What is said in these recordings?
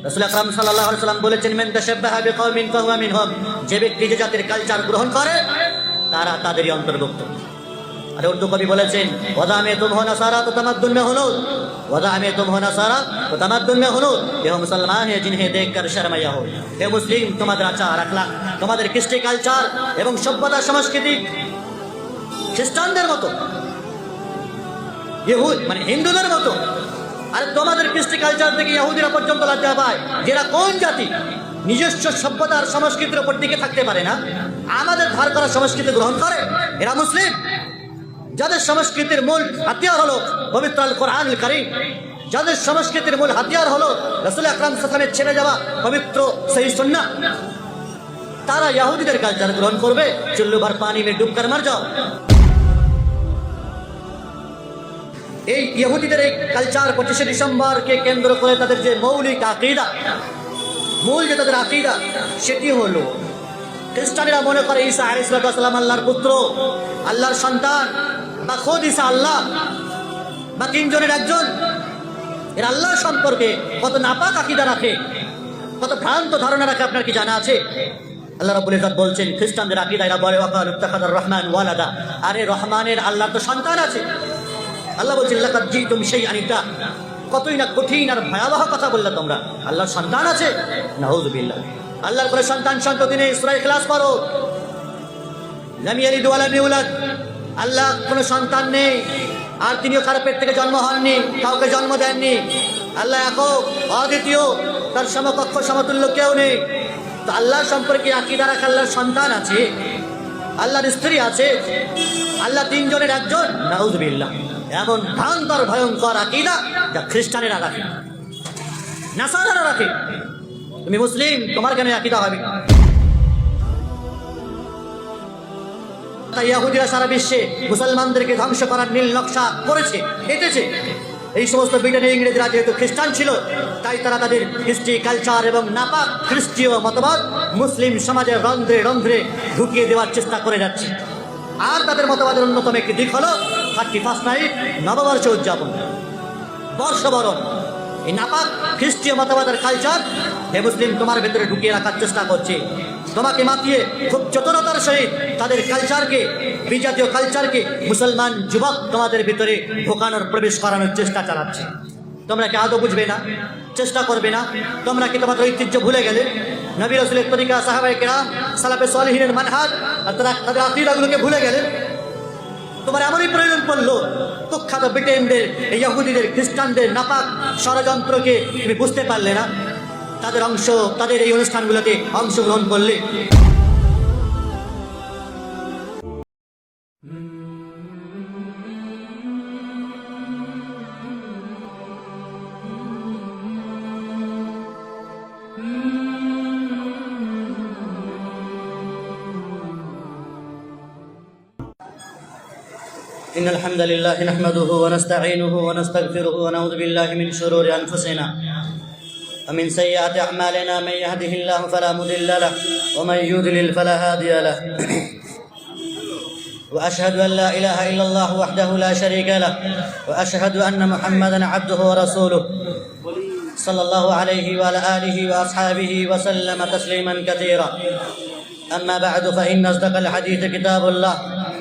রাসূল আকরাম সাল্লাল্লাহু আলাইহি ওয়াসাল্লাম বলেছেন, মান তাশাব্বাহা বিকওমিন ফাহুয়া মিনহুম, যে ব্যক্তি যে জাতির কালচার গ্রহণ করে তারা তাদেরই অন্তর্ভুক্ত। আর উর্দু কবি বলেছেন, ওয়াদা মে তুম হো নাসারা তো তামাদ্দুন মে হুনুদ, ওয়াদা মে তুম হো নাসারা তো তামাদ্দুন মে হুনুদ, হে মুসলমান হে জিনহে দেখকর শর্মায়া হো। হে মুসলিম, তোমাদের আচার আখলাক, তোমাদের কৃষ্টি কালচার এবং সভ্যতা সংস্কৃতি খ্রিস্টানদের মতো, ইহুদ মানে হিন্দুদের মতো। আর তোমাদের কৃষ্টি কালচার থেকে ইহুদিরা পর্যন্ত লজ্জা পায়। যেটা কোন জাতি নিজস্ব সভ্যতার সংস্কৃতির উপর টিকে থাকতে পারে না, আমাদের ধার করা সংস্কৃতি গ্রহণ করে, এরা মুসলিম। যাদের সংস্কৃতির মূল হাতিয়ার হলো পবিত্র আল কোরআনুল কারীম, যাদের সংস্কৃতির মূল হাতিয়ার হলো রাসূল আকরাম সাল্লাল্লাহু আলাইহি ওয়াসাল্লামের ছেড়ে যাওয়া পবিত্র সহিহ সুন্নাহ, তারা ইহুদিদের কালচার গ্রহণ করবে। চুল্লু ভর পানি মে ডুব কর মর যাও। এই ইহুদিদের এই কালচার 25শে ডিসেম্বরকে কেন্দ্র করে তাদের যে মৌলিক আকীদা, মূল যে তাদের আকীদা, সেটি হলো খ্রিস্টানেরা মনে করে ঈসা আলাইহিস সালাম আল্লাহর পুত্র, আল্লাহর সন্তান, বা খোদ ঈসা আল্লাহ বা তিনজনের একজন। এর আল্লাহ সম্পর্কে কত নাপাক আকীদা রাখে, কত ভ্রান্ত ধারণা রাখে, আপনার কি জানা আছে? আল্লাহ রাব্বুল ইজ্জত বলছেন, খ্রিস্টানদের আকীদা এরা বলে ওয়াকালু ইত্তাখাযার রহমান ওয়ালাদা, আরে রহমানের আল্লাহর তো সন্তান আছে। আল্লাহ বলছেন, লাকাদ জিতুম শাইআন ইদা, কতই না কঠিন আর ভয়াবহ কথা বললে তোমরা, আল্লাহর সন্তান আছে। নাউযুবিল্লাহ, আল্লাহর কোনো সন্তান সন্ততি নেই। সূরা ইখলাস পড়ো, লাম ইয়ালিদ ওয়া লাম ইউলাদ, আল্লাহ কোনো সন্তান নেই, আর তিনিও কারো পেট থেকে জন্ম হননি, কাউকে জন্ম দেননি। আল্লাহ একক, অদ্বিতীয়, তার সমকক্ষ সমতুল্য কেউ নেই। তো আল্লাহ সম্পর্কে আকীদা রাখা আল্লাহর সন্তান আছে, আল্লাহর স্ত্রী আছে, আল্লাহ তিনজনের একজন, নাউযুবিল্লাহ। এমন ভয়ঙ্কর ভয়ঙ্কর আকীদা যা খ্রিস্টানেরা রাখে, নাসারারা রাখে। তুমি মুসলিম, তোমার কেন আকীদা হবে? তাই ইহুদিরা সারা বিশ্বে মুসলমানদেরকে ধ্বংস করার নীল নকশা করেছে, এঁটেছে। এই সমস্ত ব্রিটেনের ইংরেজরা যেহেতু খ্রিস্টান ছিল, তাই তারা তাদের কৃষ্টি কালচার এবং নাপাক খ্রিস্টীয় মতবাদ মুসলিম সমাজের রন্ধ্রে রন্ধ্রে ঢুকিয়ে দেওয়ার চেষ্টা করে যাচ্ছে। আর তাদের মতবাদের অন্যতম একটি দিক হলো 31st নাইট, নববর্ষ উদযাপন, বর্ষবরণ। এই নাপাক খ্রিস্টীয় মতবাদের কালচার হে মুসলিম তোমার ভেতরে ঢুকিয়ে রাখার চেষ্টা করছে। তোমাকে মাতিয়ে খুব চতুরতার সহিত তাদের কালচারকে, বিজাতীয় কালচারকে মুসলমান যুবক তোমাদের ভিতরে ঢোকানোর, প্রবেশ করানোর চেষ্টা চালাচ্ছে। তোমরা কি আদৌ বুঝবে না? চেষ্টা করবে না? তোমরা কি তোমাদের ঐতিহ্য ভুলে গেলে? নবী রাসূলের তরিকা, সাহাবায়ে কেরাম, সালাফে সালেহিনের মানহাজ, তাদের আকীদাগুলোকে ভুলে গেলেন? তোমার এমনই প্রয়োজন পড়লো কুখ্যাত ব্রিটেনদের, ইহুদিদের, খ্রিস্টানদের নাপাক ষড়যন্ত্রকে তুমি বুঝতে পারলে না? তাদের অংশ, তাদের এই অনুষ্ঠানগুলোতে অংশগ্রহণ করলে। إن الحمد لله نحمده ونستعينه ونستغفره ونعوذ بالله من شرور أنفسنا ومن سيئات أعمالنا، من يهده الله فلا مضل له ومن يضلل فلا هادي له. وأشهد أن لا إله إلا الله وحده لا شريك له، وأشهد أن محمدا عبده ورسوله صلى الله عليه وعلى آله وأصحابه وسلم تسليما كثيرا. أما بعد، فإن أصدق الحديث كتاب الله،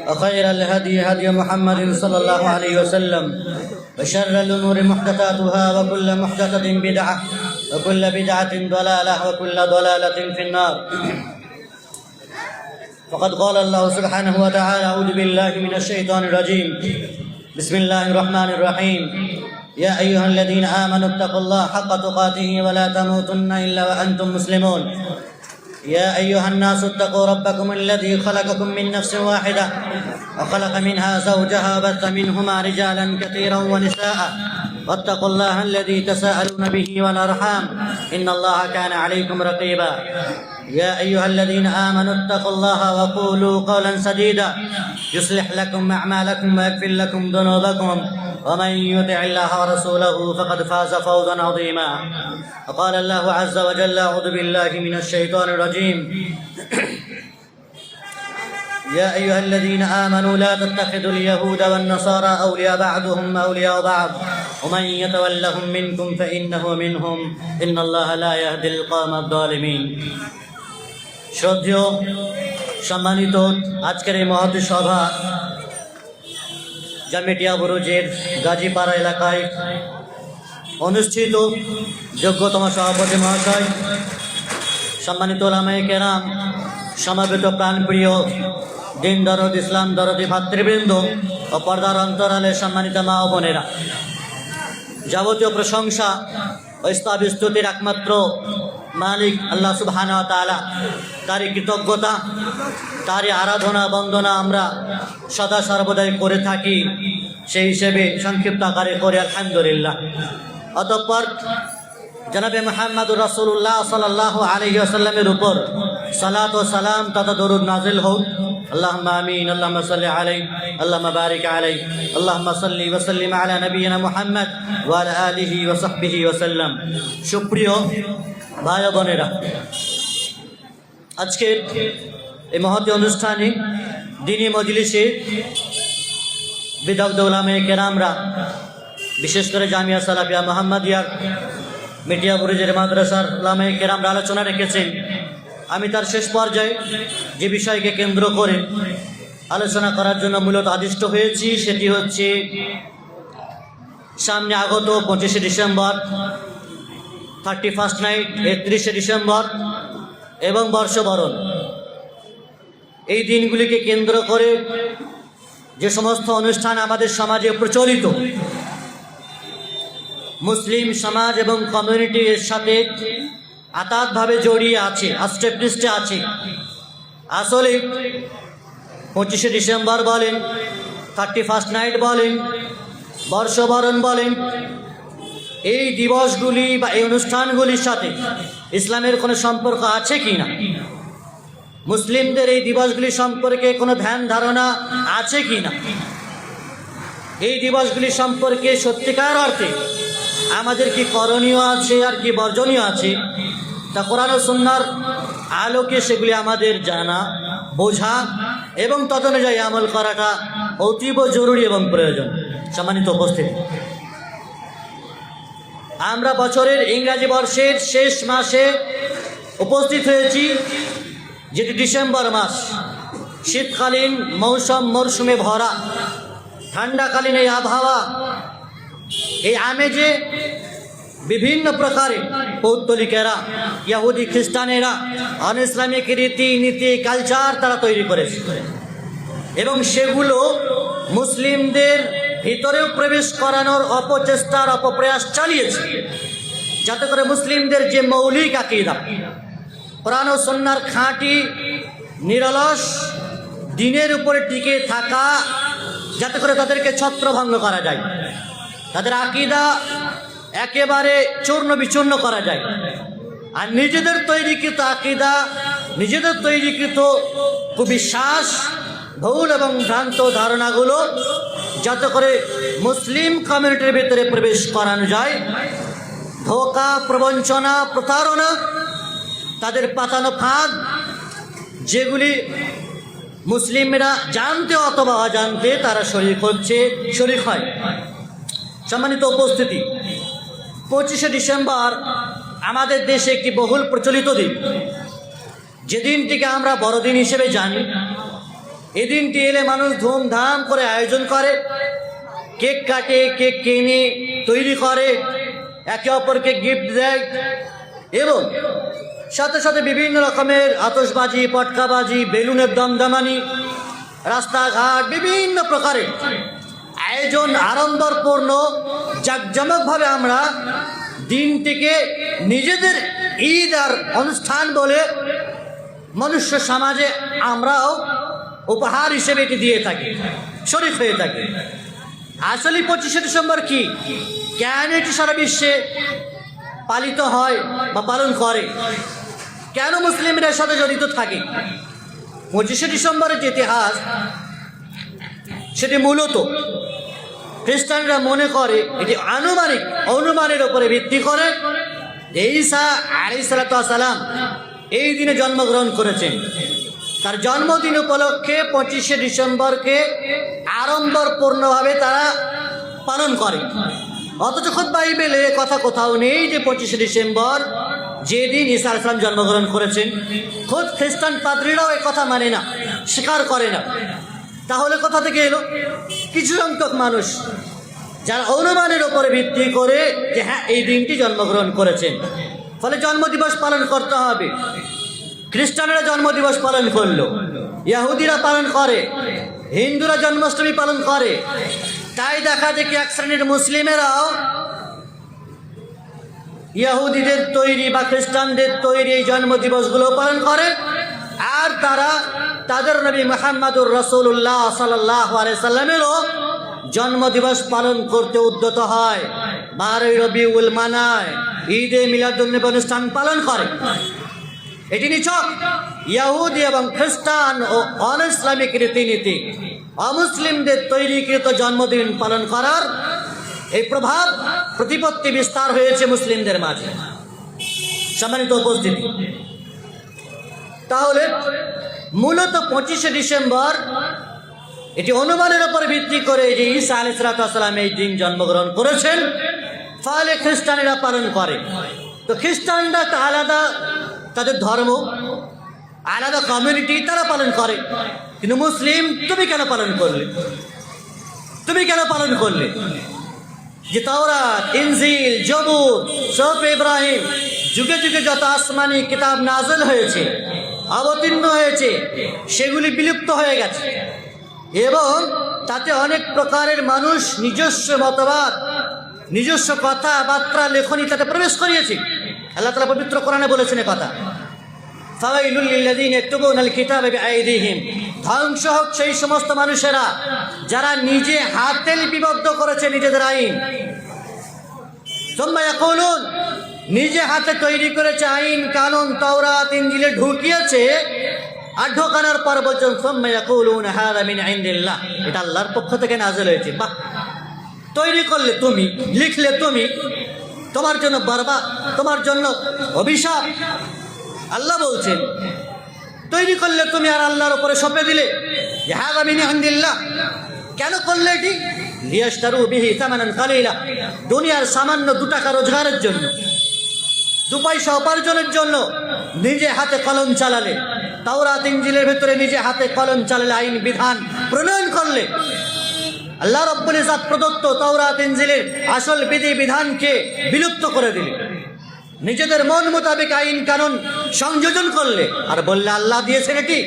وخير الهدي هدي محمد صلى الله عليه وسلم، وشر الأمور محدثاتها، وكل محدثة بدعة، وكل بدعة ضلالة، وكل ضلالة في النار. فقد قال الله سبحانه وتعالى: أعوذ بالله من الشيطان الرجيم، بسم الله الرحمن الرحيم. يا أيها الذين آمنوا اتقوا الله حق تقاته ولا تموتن إلا وأنتم مسلمون. يا أيها الناس اتقوا ربكم الذي خلقكم من نفس واحدة وخلق منها زوجها وبث منهما رجالا كثيرا ونساء، واتقوا الله الذي تساءلون به والأرحام، إن الله كان عليكم رقيبا. يا أيها الذين آمنوا اتقوا الله وقولوا قولا سديدا يصلح لكم أعمالكم ويغفر لكم ذنوبكم، ومن يطع الله ورسوله فقد فاز فوزا عظيما. وقال الله عز وجل: أعوذ بالله من الشيطان الرجيم. يا أيها الذين آمنوا لا تتخذوا اليهود والنصارى أولياء بعضهم أولياء بعض ومن يتولهم منكم فإنه منهم إن الله لا يهدي القوم الظالمين। শ্রদ্ধেয় সম্মানিত, আজকের এই মহৎ সভা জামিয়া বুরুজের গাজীপাড়া এলাকায় অনুষ্ঠিত। যোগ্যতম সভাপতি মহাশয়, সম্মানিত ওলামায়ে কেরাম, সমাবেত প্রাণপ্রিয় দিন দরদ ইসলাম দরদি ভাতৃবৃন্দ ও পর্দার অন্তরালে সম্মানিত মা ও বোনেরা, যাবতীয় প্রশংসা ও স্তুতির একমাত্র মালিক আল্লাহ সুবহানাহু ওয়া তাআলা। তারই কৃতজ্ঞতা, তারই আরাধনা বন্দনা আমরা সদা সর্বদাই করে থাকি। সেই হিসেবে সংক্ষিপ্ত আকারে করে আলহামদুলিল্লাহ। অতঃপর জনাবে মুহাম্মদুর রাসূলুল্লাহ সাল্লাল্লাহু আলাইহি ওয়াসাল্লামের উপর সালাত ও সালাম তথা দরুদ নাজিল হোক। আল্লাহুম্মা আমিন। আল্লাহুম্মা সাল্লি আলাইহি, আল্লাহুম্মা বারিক আলাইহি, আল্লাহুম্মা সাল্লি ওয়া সাল্লিম আলা নবিয়িনা মুহাম্মদ ওয়া আলা আলিহি ওয়া সাহবিহি ওয়া সাল্লাম। সুপ্রিয় ভাই ও বোনেরা, আজকের এই মহৎ অনুষ্ঠানে দ্বীনি মজলিসে বিদগ্ধ উলামায়ে কেরামরা, বিশেষ করে জামিয়া সালাফিয়া মুহাম্মাদিয়ার মিডিয়া বুরুজের মাদ্রাসার উলামায়ে কেরামরা আলোচনা রেখেছেন। আমি তার শেষ পর্যায়ে যে বিষয়কে কেন্দ্র করে আলোচনা করার জন্য মূলত আদিষ্ট হয়েছি, সেটি হচ্ছে সামনে আগত 25শে ডিসেম্বর, 31st নাইট, 31শে ডিসেম্বর এবং বর্ষবরণ, এই দিনগুলিকে কেন্দ্র করে যে সমস্ত অনুষ্ঠান আমাদের সমাজে প্রচলিত, মুসলিম সমাজ এবং কমিউনিটি এর সাথে আতাতভাবে জড়িয়ে আছে, আষ্টেপৃষ্ঠে আছে। আসলে 25শে ডিসেম্বর বলেন, 31st নাইট বলেন, বর্ষবরণ বলেন, এই দিবসগুলি বা এই অনুষ্ঠানগুলির সাথে ইসলামের কোনো সম্পর্ক আছে কি না? মুসলিমদের এই দিবসগুলি সম্পর্কে কোনো ধ্যান ধারণা আছে কি না? এই দিবসগুলি সম্পর্কে সত্যিকার অর্থে আমাদের কি করণীয় আছে আর কি বর্জনীয় আছে, তা কোরআন ও সুন্নাহর আলোকে সেগুলি আমাদের জানা, বোঝা এবং তদনুযায়ী আমল করাটা অতীব জরুরি এবং প্রয়োজন। সম্মানিত উপস্থিতি, আমরা বছরের ইংরাজি বর্ষের শেষ মাসে উপস্থিত হয়েছি, যেটি ডিসেম্বর মাস। শীতকালীন মরশুমে ভরা, ঠান্ডাকালীন এই আবহাওয়া, এই আমেজে বিভিন্ন প্রকারে পৌত্তলিকেরা, ইহুদি খ্রিস্টানেরা অন ইসলামিক রীতি নীতি কালচার তারা তৈরি করেছে এবং সেগুলো মুসলিমদের ভিতরেও প্রবেশ করানোর অপচেষ্টার অপপ্রয়াস চালিয়েছে, যাতে করে মুসলিমদের যে মৌলিক আকীদা, কোরআন ও সুন্নাহর খাঁটি নিরলস দিনের উপরে টিকে থাকা, যাতে করে তাদেরকে ছত্রভঙ্গ করা যায়, তাদের আকীদা একেবারে চূর্ণ বিচূর্ণ করা যায়। আর নিজেদের তৈরিকৃত আকীদা, নিজেদের তৈরিকৃত কুবিশ্বাস, ভুল এবং ভ্রান্ত ধারণাগুলো যাতে করে মুসলিম কমিউনিটির ভিতরে প্রবেশ করানো যায়, ধোঁকা, প্রবঞ্চনা, প্রতারণা, তাদের পাতানো ফাঁদ, যেগুলি মুসলিমরা জানতে অথবা অজান্তে তারা শরীক হয়। সম্মানিত উপস্থিতি, 25শে ডিসেম্বর আমাদের দেশে একটি বহুল প্রচলিত দিন, যে দিনটিকে আমরা বড়দিন হিসেবে জানি। এই দিনটি এলে মানুষ ধুমধাম করে আয়োজন করে, কেক কাটে, কেক কিনে তৈরি করে, একে অপরকে গিফট দেয় এবং সাথে সাথে বিভিন্ন রকমের আতশবাজি, পটকাবাজি, বেলুনের দমদমানি, রাস্তাঘাট বিভিন্ন প্রকারের আয়োজন আড়ম্বরপূর্ণ জাঁকজমকভাবে আমরা দিনটিকে নিজেদের ঈদ আর অনুষ্ঠান বলে মনুষ্য সমাজে আমরাও উপহার হিসেবে এটি দিয়ে থাকি, শরীক হয়ে থাকি। আসলে 25শে ডিসেম্বর কি, কেন এটি সারা বিশ্বে পালিত হয় বা পালন করে, কেন মুসলিমরা এর সাথে জড়িত থাকে? 25শে ডিসেম্বরের যে ইতিহাস, সেটি মূলত খ্রিস্টানরা মনে করে এটি অনুমানের উপরে ভিত্তি করে ঈসা আলাইহিস সালাম এই দিনে জন্মগ্রহণ করেছেন। তার জন্মদিন উপলক্ষে 25শে ডিসেম্বরকে আড়ম্বরপূর্ণভাবে তারা পালন করে। অথচ খোদ বাইবেলে কথা কোথাও নেই যে 25শে ডিসেম্বর যেদিন ঈসা আলাইহিস সালাম জন্মগ্রহণ করেছেন। খোদ খ্রিস্টান পাদ্রীরাও এই কথা মানে না, স্বীকার করে না। তাহলে কোথা থেকে এলো? কিছু সংখ্যক মানুষ যারা অনুমানের উপরে ভিত্তি করে যে হ্যাঁ এই দিনটি জন্মগ্রহণ করেছেন, ফলে জন্মদিবস পালন করতে হবে। খ্রিস্টানেরা জন্মদিবস পালন করলো, ইহুদিরা পালন করে, হিন্দুরা জন্মাষ্টমী পালন করে। তাই দেখা যায় কি এক শ্রেণীর মুসলিমেরাও ইহুদিদের তৈরি বা খ্রিস্টানদের তৈরি এই জন্মদিবসগুলো পালন করে, আর তারা তাদের নবী মুহাম্মদুর রাসূলুল্লাহ সাল্লাল্লাহু আলাইহি সাল্লামেরও জন্মদিবস পালন করতে উদ্যত হয়। 12ই রবিউল মানায়, ঈদে মিলাদুন্নবী অনুষ্ঠান পালন করে। এটি নিছক ইহুদি এবং খ্রিস্টান ও অন ইসলামিক রীতিনীতি, অমুসলিমদের তৈরিকৃত জন্মদিন পালন করার এই প্রভাব প্রতিপত্তি বিস্তার হয়েছে মুসলিমদের মাঝে। সম্মানিত উপস্থিতি, তাহলে মূলত 25শে ডিসেম্বর এটি অনুমানের উপর ভিত্তি করে যে ঈসা আলাইহিস সালাম এই দিন জন্মগ্রহণ করেছেন, ফলে খ্রিস্টানেরা পালন করে। তো খ্রিস্টানরা তো আলাদা, তাদের ধর্ম আলাদা, কমিউনিটি, তারা পালন করে। কিন্তু মুসলিম তুমি কেন পালন করলে? তুমি কেন পালন করলে যে তাওরাত, ইনজিল, জবুর, সুহফ ইব্রাহিম, যুগে যুগে যত আসমানি কিতাব নাযিল হয়েছে, অবতীর্ণ হয়েছে, সেগুলি বিলুপ্ত হয়ে গেছে এবং তাতে অনেক প্রকারের মানুষ নিজস্ব মতবাদ, নিজস্ব কথাবার্তা, লেখনী তাতে প্রবেশ করিয়েছে। আল্লাহ তাআলা পবিত্র কোরআনে বলেছেন এ কথা, ফাওয়াইলুল লিল্লাযীনা ইয়াকতুবুনাল কিতাবা বিআইদিহিম, ধ্বংস হোক সেই সমস্ত মানুষেরা যারা নিজে হাতে লিপিবদ্ধ করেছে নিজেদের আইন। সুম্মা ইয়াকুলুন, নিজে হাতে তৈরি করেছে আইন কানুন, তাওরাত ইনজিলে ঢুকিয়েছে, আর ঢোকানোর পর বলছেন সুম্মা ইয়াকুলুন হাযা মিন ইনদিল্লাহ, এটা আল্লাহর পক্ষ থেকে নাযিল হয়েছে। বাহ, তৈরি করলে তুমি, লিখলে তুমি, তোমার জন্য বরবাদ, তোমার জন্য অভিশাপ। আল্লাহ বলছেন তৈরি করলে তুমি, আর আল্লাহর উপরে সঁপে দিলে যে হাযা মিন ইনদিল্লাহ। কেন করলে এটি? লিয়াশতারু বিহি সামানান কালিলা, দুনিয়ার সামান্য 2 টাকা রোজগারের জন্য, 2 পয়সা উপার্জনের জন্য নিজে হাতে কলম চালালে, তাওরাত ইনজিলের ভিতরে নিজে হাতে কলম চালালে, আইন বিধান প্রণয়ন করলে, আল্লাহ রাব্বুল ইজ্জত প্রদত্ত তাওরাত ইনজিলের আসল বিধি বিধানকে বিলুপ্ত করে দিলে, নিজেদের মন মোতাবেক আইন কানুন সংযোজন করলে, আর বললে আল্লাহ দিয়েছেন এটি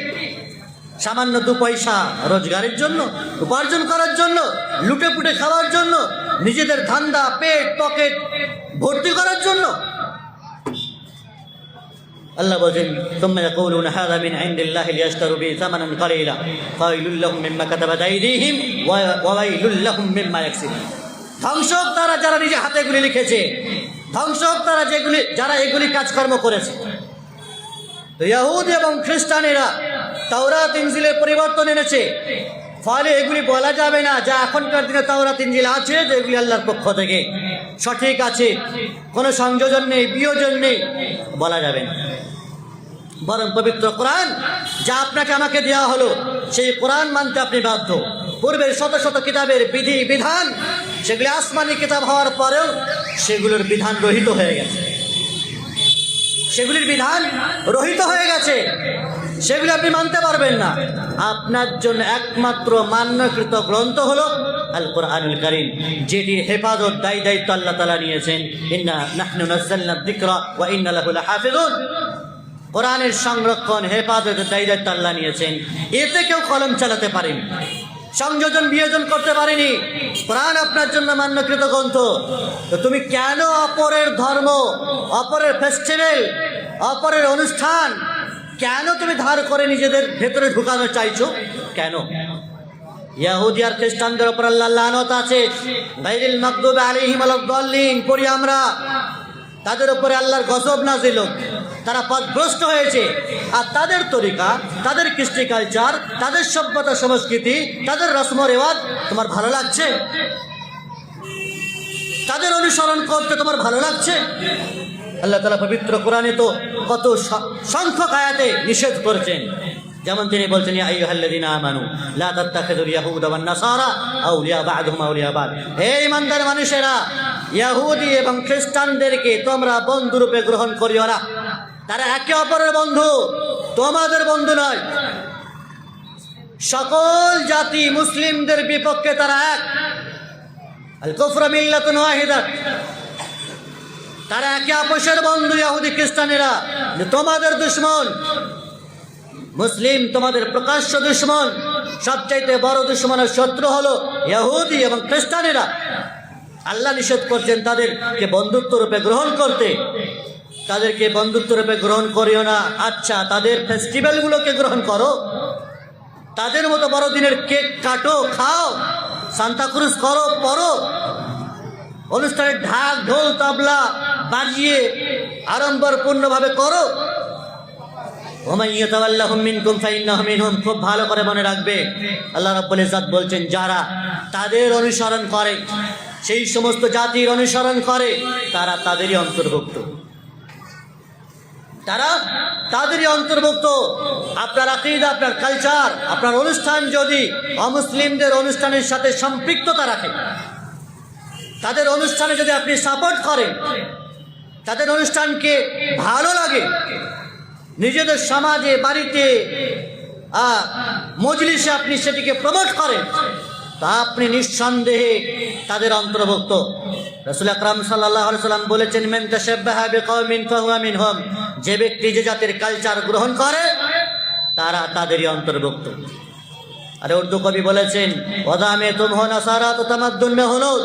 সামান্য 2 পয়সা রোজগারের জন্য, উপার্জন করার জন্য, লুটে পুটে খাওয়ার জন্য, নিজেদের ধান্দা, পেট পকেট ভর্তি করার জন্য। আল্লাহ বলেন সুম্মা ইয়াকুলুনা হাযা মিন ইনদিল্লাহি লিয়াশতারু বিহি সামানান কালিলা ফাওয়াইলুল লাহুম মিম্মা কাতাবাত আইদিহিম ওয়া ওয়াইলুল লাহুম মিম্মা ইয়াকসিবুন। ধ্বংস হোক তারা যারা নিজে হাতে এগুলি লিখেছে, ধ্বংস হোক তারা যারা এগুলি কাজকর্ম করেছে। তো ইহুদি এবং খ্রিস্টানেরা তাওরাত ইনজিলের পরিবর্তন এনেছে, ফলে এগুলি বলা যাবে না যা এখনকার দিনে তাওরাত ইনজিল আছে যে এগুলি আল্লাহর পক্ষ থেকে সঠিক আছে, কোনো সংযোজন নেই, বিয়োজন নেই, বলা যাবে না। বরং পবিত্র কোরআন যা আপনাকে আমাকে দেওয়া হলো, সেই কোরআন মানতে আপনি বাধ্য। পূর্বের শত শত কিতাবের বিধি বিধান, সেগুলি আসমানি কিতাব হওয়ার পরেও সেগুলোর বিধান রহিত হয়ে গেছে, সেগুলির বিধান রহিত হয়ে গেছে, সেগুলি আপনি মানতে পারবেন না। আপনার জন্য একমাত্র মান্যকৃত গ্রন্থ হলো আল কোরআনুল কারীম, যেটির হেফাজত, দায়িত্ব আল্লাহ তাআলা নিয়েছেন। ইন্না নাহনু নাযালনা যিকরা ওয়া ইন্না লাহু লাহাফিজুন। কোরআনের সংরক্ষণ, হেফাজতের দায়িত্ব আল্লাহ নিয়েছেন। এতে কেউ কলম চালাতে পারেনি, সংযোজন বিয়োজন করতে পারেনি। কোরআন আপনার জন্য মান্যকৃত গ্রন্থ। তো তুমি কেন অপরের ধর্ম, অপরের ফেস্টিভ্যাল, অপরের অনুষ্ঠান কেন তুমি ধার করে নিজেদের ভেতরে ঢুকানো চাইছো? কেন? ইহুদি আর খ্রিস্টানদের উপর আল্লাহর লানত আছে, গায়রিল মাগদুবি আলাইহিম ওয়ালাদ-দাল্লিন পড়ি আমরা, তাদের উপরে আল্লাহর গজব নাযিল হোক, তারা পথভ্রষ্ট হয়েছে। আর তাদের তরিকা, তাদের কৃষ্টি কালচার, তাদের সভ্যতা সংস্কৃতি, তাদের রসম রেওয়াজ তোমার ভালো লাগছে? তাদের অনুসরণ করতে তোমার ভালো লাগছে? আল্লাহ তাআলা পবিত্র কোরআনে তো কত সংখ্যক আয়াতে নিষেধ করেছেন। যেমন তিনি বলছেন, ইয়া আইয়ুহাল্লাযীনা আমানু লা তাত্তাখিযুল ইয়াহুদা ওয়ান নাসারা আউলিয়া বা'দুহুম আউলিয়া বা'দ। হে ঈমানদার মানুষেরা, ইহুদি এবং খ্রিস্টানদেরকে তোমরা বন্ধুরূপে গ্রহণ করিও না। তারা একে অপরের বন্ধু, তোমাদের বন্ধু নয়। সকল জাতি মুসলিমদের বিপক্ষে তারা এক। আল কুফরু মিল্লাতুন ওয়াহিদা। তারা একে অপরের বন্ধু, ইহুদি খ্রিস্টানেরা তোমাদের দুশমন। মুসলিম তোমাদের প্রকাশ্য দুশমন। সবচাইতে বড় দুশমনের শত্রু হলো ইহুদি এবং খ্রিস্টানেরা। আল্লাহ নিষেধ করছেন তাদেরকে বন্ধুত্ব রূপে গ্রহণ করতে। তাদেরকে বন্ধুত্ব রূপে গ্রহণ করিও না। আচ্ছা, তাদের ফেস্টিভ্যালগুলোকে গ্রহণ করো, তাদের মতো বড়দিনের কেক কাটো, খাও, সান্তাক্রুজ করো, পড়ো, অনুষ্ঠানে ঢাক ঢোল তাবলা বাজিয়ে আড়ম্বরপূর্ণভাবে করো। ওমান ইয়াতাওয়াল্লাহুম মিনকুম ফাইন্নাহু মিনহুম। খুব ভালো করে মনে রাখবে, আল্লাহ রাব্বুল ইজ্জত বলছেন যারা তাদের অনুসরণ করে, সেই সমস্ত জাতির অনুসরণ করে, তারা তাদেরই অন্তর্ভুক্ত। তারা তাদেরই অন্তর্ভুক্ত। আপনার আকীদা, আপনার কালচার, আপনার অনুষ্ঠান যদি অমুসলিমদের অনুষ্ঠানের সাথে সম্পৃক্ততা রাখে, তাদের অনুষ্ঠানে যদি আপনি সাপোর্ট করেন, তাদের অনুষ্ঠানকে ভালো লাগে, নিজেদের সমাজে, বাড়িতে, মজলিসে আপনি সেটিকে প্রমোট করেন, তা আপনি নিঃসন্দেহে তাদের অন্তর্ভুক্ত। রাসূল আকরাম সাল্লাল্লাহু আলাইহি সাল্লাম বলেছেন, মান তাশাব্বাহা বিকওমিন ফাহুয়া মিনহুম। যে ব্যক্তি যে জাতির কালচার গ্রহণ করে, তারা তাদেরই অন্তর্ভুক্ত। अरे उर्दू कवि बोलेছেন, ওয়াদা মে তুম হো নাসারা তো তামাদ্দুন মে হুনুদ,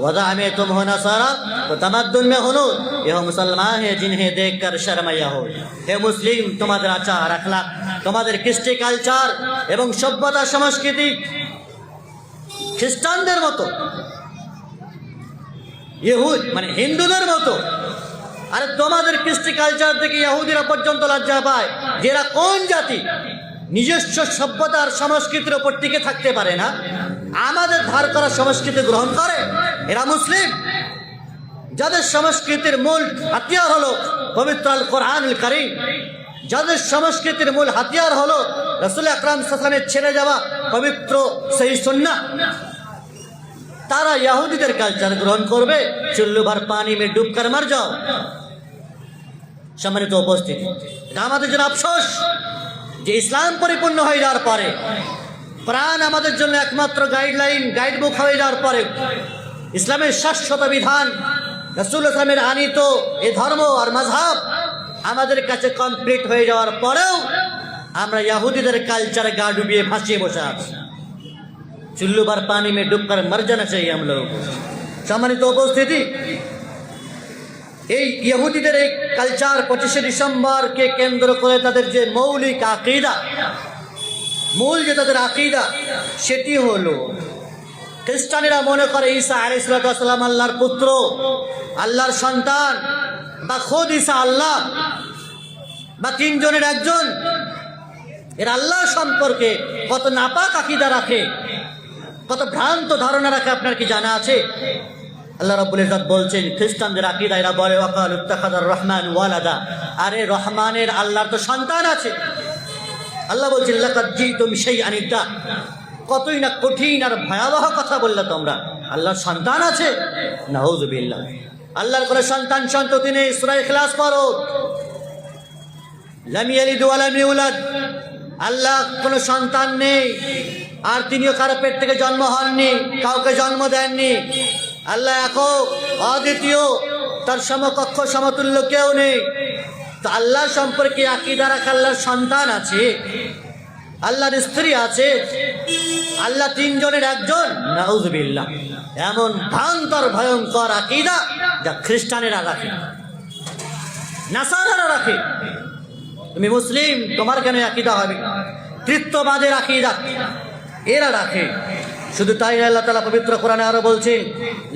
ওয়াদা মে তুম হো নাসারা তো তামাদ্দুন মে হুনুদ। এ মুসলমান হে জিনহে দেখকর শর্মায়া হো। হে মুসলিম, তোমাদের আচার আখলাক, তোমাদের কৃষ্টি কালচার এবং সভ্যতা সংস্কৃতি খ্রিস্টানদের মতো, ইহুদ মানে হিন্দুদের মতো। আরে তোমাদের কৃষ্টি কালচার থেকে ইহুদিরা পর্যন্ত লজ্জা পায় যে এরা কোন জাতি, নিজস্ব সভ্যতার সংস্কৃতির উপর টিকে থাকতে পারে না, আমাদের ধার করা সংস্কৃতি গ্রহণ করে। এরা মুসলিম, যাদের সংস্কৃতির মূল হাতিয়ার হলো পবিত্র আল কোরআনুল কারীম, যাদের সংস্কৃতির মূল হাতিয়ার হলো রাসূল আকরাম সাল্লাল্লাহু আলাইহি ওয়াসাল্লামের ছেড়ে যাওয়া পবিত্র সহি সুন্নাহ, তারা ইহুদিদের কালচার গ্রহণ করবে। চুল্লু ভর পানি মে ডুব কর মর যাও। সম্মানিত উপস্থিতি, এটা আমাদের জন্য আফসোস যে ইসলাম পরিপূর্ণ হয়ে যাওয়ার পরে, কোরআন আমাদের জন্য একমাত্র গাইডলাইন, গাইডবুক হয়ে যাওয়ার পরে, ইসলামের শাশ্বত বিধান, রাসূলুল্লাহ সাল্লাল্লাহু আলাইহি ওয়াসাল্লামের আনিত এই ধর্ম আর মাযহাব আমাদের কাছে কমপ্লিট হয়ে যাওয়ার পরেও আমরা ইহুদিদের কালচারে গা ডুবিয়ে ভাসিয়ে বসে আছি। চুল্লু ভর পানি মে ডুব কর মর জানা চাই हम लोग। সম্মানিত উপস্থিতি, এই ইহুদিদের এই কালচার 25শে ডিসেম্বরকে কেন্দ্র করে তাদের যে মৌলিক আকীদা, মূল যে তাদের আকীদা, সেটি হলো খ্রিস্টানেরা মনে করে ঈসা আলাইহিস সালাম আল্লাহর পুত্র, আল্লাহর সন্তান, বা খোদ ঈসা আল্লাহ, বা তিনজনের একজন। এর আল্লাহ সম্পর্কে কত নাপাক আকীদা রাখে, কত ভ্রান্ত ধারণা রাখে, আপনার কি জানা আছে? আল্লাহ রাব্বুল ইজ্জত বলছেন, খ্রিস্টানদের আকীদা এরা বলে ওয়াকালু ইত্তাখাযার রহমান ওয়ালাদা। আরে রহমানের, আল্লাহর তো সন্তান আছে। আল্লাহ বলছেন লাকাদ জিতুম শাইআন ইদ্দা। কতই না কঠিন আর ভয়াবহ কথা বললে তোমরা, আল্লাহর সন্তান আছে? নাউযুবিল্লাহ। আল্লাহর কোনো সন্তান সন্ততি নেই। সূরা ইখলাস পড়ো, লাম ইয়ালিদ ওয়া লাম ইউলাদ। আল্লাহ কোনো সন্তান নেই, আর তিনিও কারো পেট থেকে জন্ম হননি, কাউকে জন্ম দেননি। আল্লাহ একক, অদ্বিতীয়, তার সমকক্ষ সমতুল্য কেউ নেই। তো আল্লাহ সম্পর্কে আকীদা রাখা, আল্লাহর সন্তান আছে, আল্লাহর স্ত্রী আছে, আল্লাহ তিনজনের একজন, নাউযুবিল্লাহ। এমন ভয়ঙ্কর ভয়ঙ্কর আকীদা যা খ্রিস্টানেরা রাখে, নাসারারা রাখে। তুমি মুসলিম, তোমার কেন আকীদা হবে? তৃত্ববাদের আকীদা এরা রাখে। শুধু তাই না, আল্লাহ তাআলা পবিত্র কোরআনে আরো বলছেন,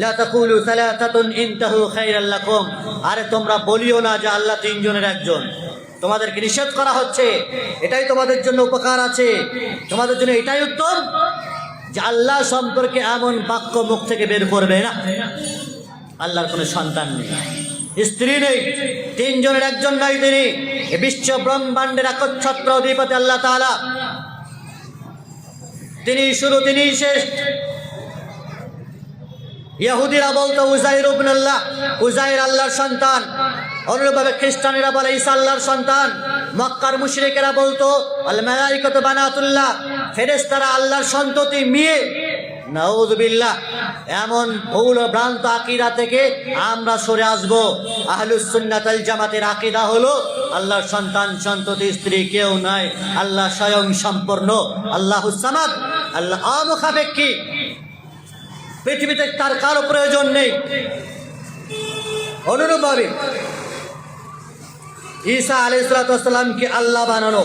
লা তাকুলু সালাতাতুন ইনতাহু খায়রাল লাকুম। আরে তোমরা বলিও না যে আল্লাহ তিনজনের একজন। তোমাদেরকে নিষেধ করা হচ্ছে, এটাই তোমাদের জন্য উপকার আছে, তোমাদের জন্য এটাই উত্তম যে আল্লাহ সম্পর্কে এমন বাক্য মুখ থেকে বের করবে না। আল্লাহর কোনো সন্তান নেই, স্ত্রী নেই, তিনজনের একজন নাই তিনি। এ বিশ্ব ব্রহ্মাণ্ডের একচ্ছত্র অধিপতি আল্লাহ তাআলা, তিনি শুরু, তিনি শেষ। ইহুদিরা বলতো উজাইর ইবনুল্লাহ, উজাইর আল্লাহর সন্তান। অনুরূপভাবে খ্রিস্টানেরা বলে ঈসা আল্লাহর সন্তান। মক্কার মুশরিকেরা বলতো আল মালাইকাতু বানাতুল্লাহ, ফেরেশতারা আল্লাহর সন্ততি মেয়ে। নাউযুবিল্লাহ। এমন ভুল ও ভ্রান্ত আকীদা থেকে আমরা সরে আসব। আহলুস সুন্নাত ওয়াল জামাতের আকীদা হলো আল্লাহর সন্তান সন্ততি স্ত্রী কেউ নাই, আল্লাহ স্বয়ং সম্পূর্ণ, আল্লাহুস সামাদ, আল্লাহ অমুখাপেক্ষী, পৃথিবীতে তার কারো প্রয়োজন নেই। অনুরূপভাবে ঈসা আলাইহিস সালাতু ওয়াস সালামকে আল্লাহ বানানো,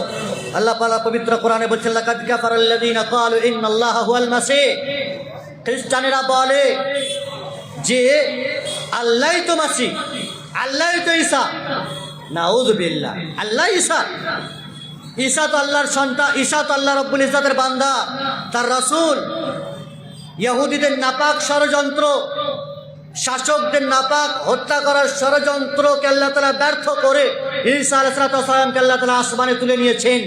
আল্লাহ পাক পবিত্র কোরআনে বলছেন লাকাদ কাফারাল্লাযীনা ক্বালু ইন্নাল্লাহা হুয়াল মাসীহ। খ্রিস্টানেরা বলে যে আল্লাহই তো মাসীহ, আল্লাহই তো ঈসা। নাউযুবিল্লাহ। আল্লাহ ঈসা, ঈসা তো আল্লাহর সন্তান, ঈসা তো আল্লাহ রাব্বুল ইজ্জতের বান্দা, তার রাসূল। ইহুদিদের নাপাক ষড়যন্ত্র, শাসকদের নাপাক হত্যা করার ষড়যন্ত্রকে আল্লাহ তাআলা ব্যর্থ করে ঈসা আলাইহিস সালামকে আল্লাহ তাআলা আসমানে তুলে নিয়েছেন।